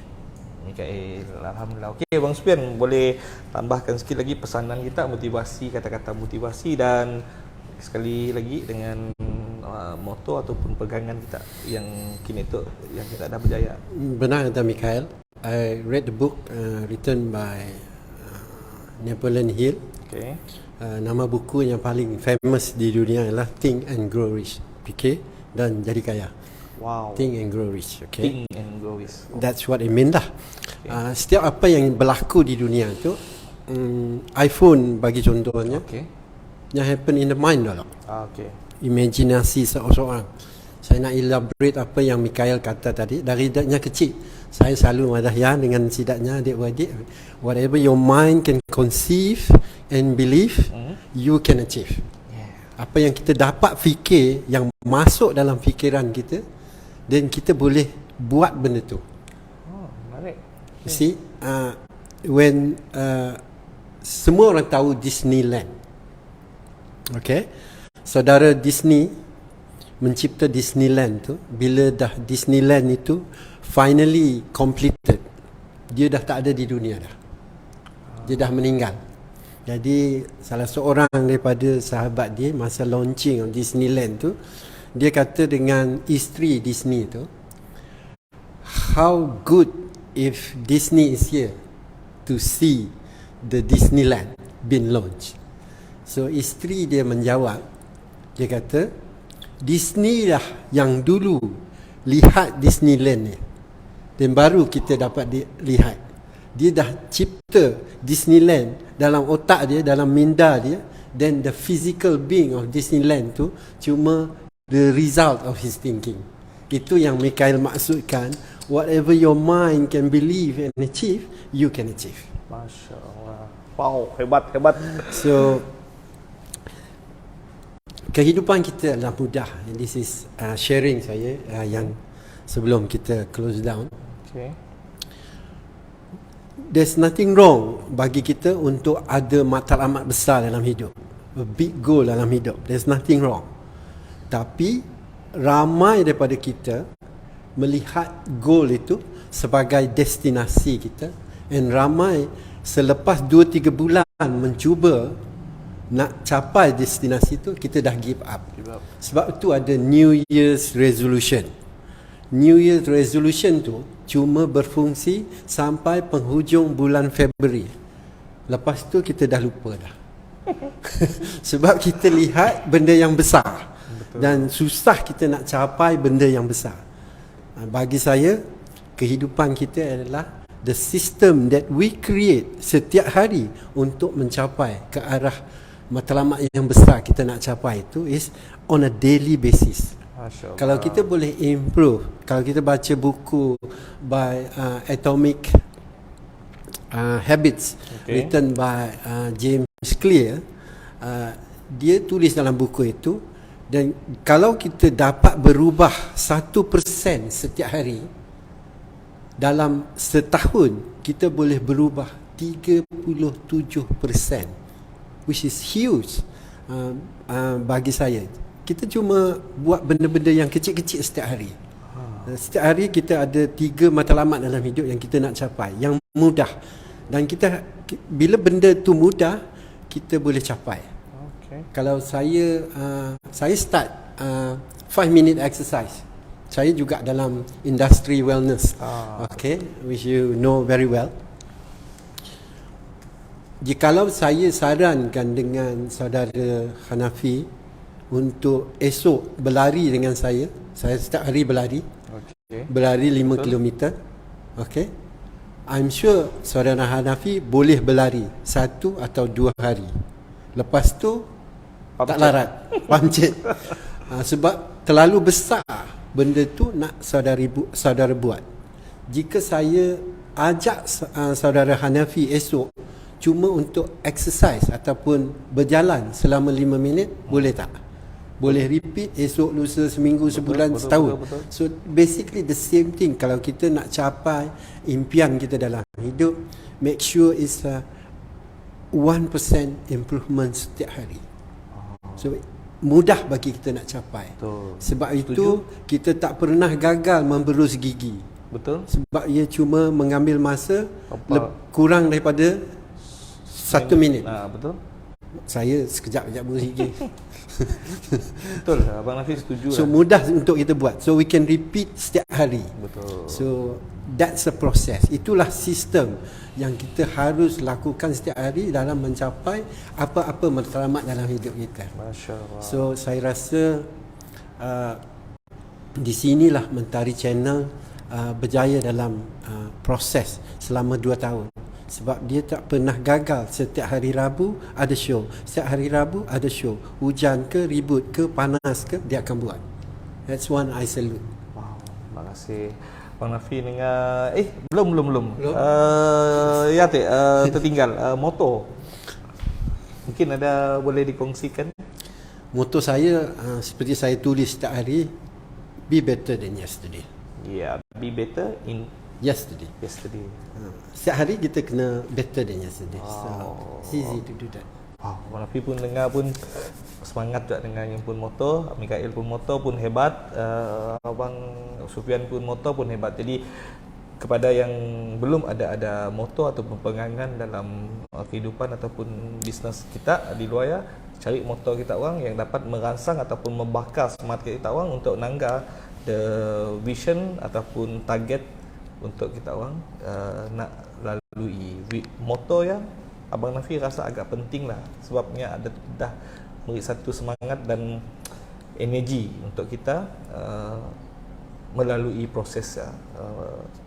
Mikael. Alhamdulillah. Okey, Bang Supian, boleh tambahkan sikit lagi pesanan kita, motivasi, kata-kata motivasi, dan sekali lagi dengan moto ataupun pegangan kita yang kini tu yang kita dah berjaya. Benar kata Mikael. I read the book written by Napoleon Hill. Okay. Nama buku yang paling famous di dunia adalah Think and Grow Rich. Fikir dan jadi kaya. Wow. Think and Grow Rich. Okay. Think and Grow Rich. That's what it means lah. Okay. Setiap apa yang berlaku di dunia tu, iPhone bagi contohnya, Okay. yang happen in the mind dah lah. Okay. Imaginasi seorang. Saya nak elaborate apa yang Mikael kata tadi. Dari idaknya kecil, saya selalu madah ya dengan sidaknya adik-beradik, whatever your mind can conceive and believe, you can achieve. Apa yang kita dapat fikir, yang masuk dalam fikiran kita, dan kita boleh buat benda tu. Menarik. You see, when semua orang tahu Disneyland, okay, saudara Disney mencipta Disneyland tu, bila dah Disneyland itu finally completed, dia dah tak ada di dunia dah, dia dah meninggal. Jadi salah seorang daripada sahabat dia masa launching of Disneyland tu, dia kata dengan isteri Disney tu, how good if Disney is here to see the Disneyland been launched. So isteri dia menjawab, dia kata Disney lah yang dulu lihat Disneyland ni, dan baru kita dapat lihat. Dia dah cipta Disneyland dalam otak dia, dalam minda dia, then the physical being of Disneyland tu cuma the result of his thinking. Itu yang Mikael maksudkan, whatever your mind can believe and achieve, you can achieve. Masya Allah. Wow, hebat. So kehidupan kita adalah mudah. This is sharing saya yang sebelum kita close down. Okay. There's nothing wrong bagi kita untuk ada matlamat besar dalam hidup, a big goal dalam hidup. There's nothing wrong. Tapi ramai daripada kita melihat goal itu sebagai destinasi kita, and ramai selepas 2-3 bulan mencuba nak capai destinasi itu, kita dah give up. Sebab itu ada New Year's resolution. New Year's resolution tu cuma berfungsi sampai penghujung bulan Februari. Lepas tu kita dah lupa dah. Sebab kita lihat benda yang besar. Betul. Dan susah kita nak capai benda yang besar. Bagi saya, kehidupan kita adalah the system that we create setiap hari untuk mencapai ke arah matlamat yang besar kita nak capai itu is on a daily basis. Kalau kita boleh improve, kalau kita baca buku by Atomic Habits, written by James Clear, dia tulis dalam buku itu, dan kalau kita dapat berubah 1% setiap hari, dalam setahun kita boleh berubah 37%, which is huge bagi saya. Kita cuma buat benda-benda yang kecil-kecil setiap hari. Setiap hari kita ada 3 matlamat dalam hidup yang kita nak capai, yang mudah. Dan kita, bila benda tu mudah, kita boleh capai. Kalau saya start 5-minute exercise. Saya juga dalam industri wellness. Which you know very well. Jikalau saya sarankan dengan saudara Hanafi untuk esok berlari dengan saya setiap hari berlari. Berlari 5 km. I'm sure saudara Hanafi boleh berlari 1 atau 2 hari. Lepas tu tak larat, pancit. Sebab terlalu besar benda tu nak saudara buat. Jika saya ajak saudara Hanafi esok cuma untuk exercise ataupun berjalan selama 5 minit, boleh tak? Boleh repeat esok, lusa, seminggu, sebulan, setahun. So basically the same thing. Kalau kita nak capai impian kita dalam hidup, make sure it's a 1% improvement setiap hari. So mudah bagi kita nak capai. Sebab itu kita tak pernah gagal memberus gigi. Betul. Sebab ia cuma mengambil masa kurang daripada 1 minit. Betul. Saya sekejap-kejap berus gigi. Betul, Abang Nafi setuju. So mudah untuk kita buat. So we can repeat setiap hari. Betul. So that's a process. Itulah sistem yang kita harus lakukan setiap hari dalam mencapai apa-apa matlamat dalam hidup kita. Masya-Allah. So saya rasa di sinilah Mentari Channel berjaya dalam proses selama 2 tahun. Sebab dia tak pernah gagal. Setiap hari Rabu ada show. Setiap hari Rabu ada show. Hujan ke, ribut ke, panas ke, dia akan buat. That's one I salute. Wow, terima kasih. Bang Nafi dengan belum. Ya tertinggal motor. Mungkin ada boleh dikongsikan. Motor saya seperti saya tulis setiap hari, be better than yesterday. Yeah, be better in yesterday. Setiap hari kita kena better than yesterday. So easy to do that. Abang Nafi pun dengar pun semangat juga dengan yang pun motor. Mikael pun motor pun hebat. Abang Sufian pun motor pun hebat. Jadi kepada yang belum ada motor ataupun pegangan dalam kehidupan ataupun bisnes kita di luar ya, cari motor kita orang yang dapat merangsang ataupun membakar semangat kita orang untuk nanggar the vision ataupun target untuk kita orang nak lalui. Motor yang Abang Nafi rasa agak penting lah, sebabnya ada dah beri satu semangat dan energi untuk kita melalui proses.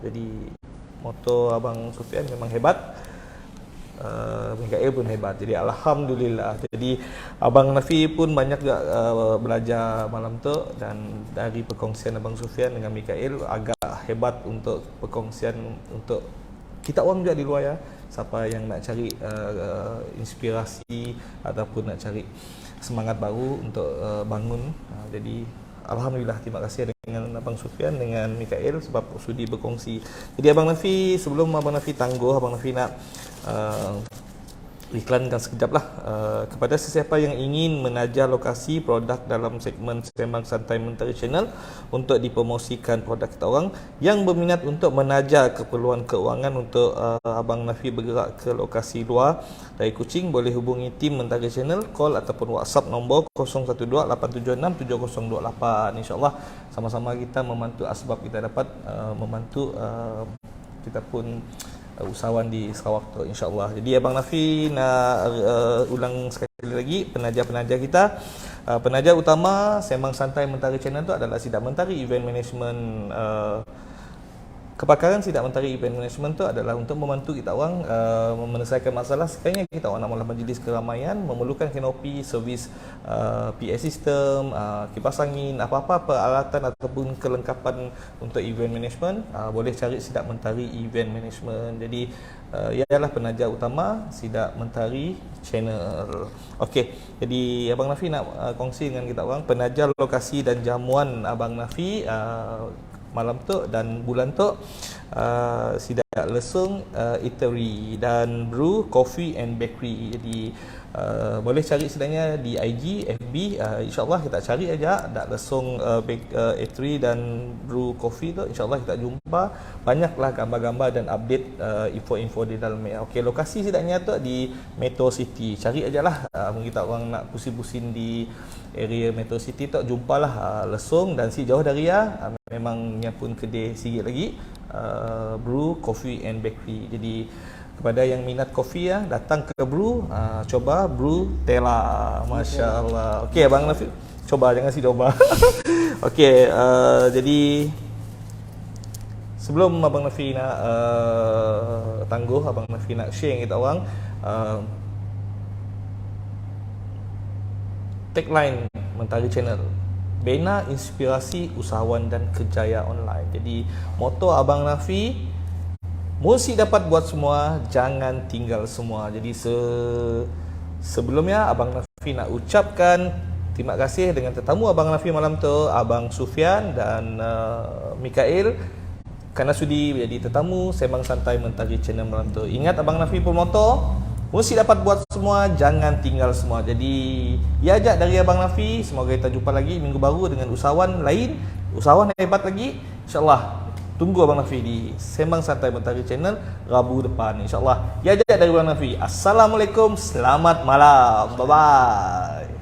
Jadi motor Abang Sufian memang hebat. Mikael pun hebat. Jadi alhamdulillah. Jadi Abang Nafi pun banyak juga belajar malam tu, dan dari perkongsian Abang Sufian dengan Mikael agak hebat untuk perkongsian untuk kita orang juga di luar ya. Siapa yang nak cari inspirasi ataupun nak cari semangat baru untuk bangun. Jadi alhamdulillah, terima kasih dengan Abang Sufian dengan Mikael sebab sudi berkongsi. Jadi Abang Nafi, sebelum Abang Nafi tangguh, Abang Nafi nak iklankan sekejap lah kepada sesiapa yang ingin menajar lokasi produk dalam segmen Sembang Santai Mentari Channel untuk dipromosikan produk kita orang yang berminat untuk menajar keperluan keuangan untuk Abang Nafi bergerak ke lokasi luar dari Kuching, boleh hubungi tim Mentari Channel, call ataupun WhatsApp nombor 0128767028. InsyaAllah sama-sama kita membantu asbab kita dapat membantu kita pun usahawan di Sarawak tu, insyaAllah. Jadi Abang Nafi nak ulang sekali lagi penajar-penajar kita. Penajar utama Sembang Santai Mentari Channel tu adalah Sidak Mentari Event Management. Kepakaran Sidak Mentari Event Management tu adalah untuk membantu kita orang menyelesaikan masalah sekiranya kita orang nak mula majlis keramaian, memerlukan kanopi, servis PA system, kipas angin, apa-apa peralatan ataupun kelengkapan untuk event management, boleh cari Sidak Mentari Event Management. Jadi ialah penajar utama Sidak Mentari Channel. Okey, jadi Abang Nafi nak kongsi dengan kita orang penajar lokasi dan jamuan Abang Nafi malam tu dan bulan tu, Sidak Lesung Eatery dan Brew Coffee and Bakery. Jadi boleh cari sedangnya di IG, FB, insyaAllah kita cari aja Dak Lesung Eatery dan Brew Coffee tu, insyaAllah kita jumpa. Banyaklah gambar-gambar dan update info-info di dalamnya. Okey, lokasi sedangnya tu di Metro City. Cari aja lah, kita orang nak pusing-pusing di area Metro City tu, jumpalah Lesung. Dan si jauh dari memangnya pun kedai sikit lagi, Brew Coffee and Bakery. Jadi kepada yang minat kopi datang ke Brew, coba Brew Tela. Masya Allah. Okey Abang Nafi, coba, jangan si coba. Okey, jadi sebelum Abang Nafi nak tangguh, Abang Nafi nak share dengan kita orang tagline Mentari Channel, bina inspirasi usahawan dan kerjaya online. Jadi moto Abang Nafi, mesti dapat buat semua, jangan tinggal semua. Jadi sebelumnya Abang Nafi nak ucapkan terima kasih dengan tetamu Abang Nafi malam tu, Abang Sufian dan Mikael, kerana sudi menjadi tetamu Sembang Santai Mentari Channel malam tu. Ingat Abang Nafi pun moto, mesti dapat buat semua, jangan tinggal semua. Jadi ia ajak dari Abang Nafi. Semoga kita jumpa lagi minggu baru dengan usahawan lain, usahawan hebat lagi, insyaAllah. Tunggu Abang Nafi di Sembang Santai Mentari Channel Rabu depan, insyaAllah. Ya, ajak dari Abang Nafi. Assalamualaikum, selamat malam, bye bye.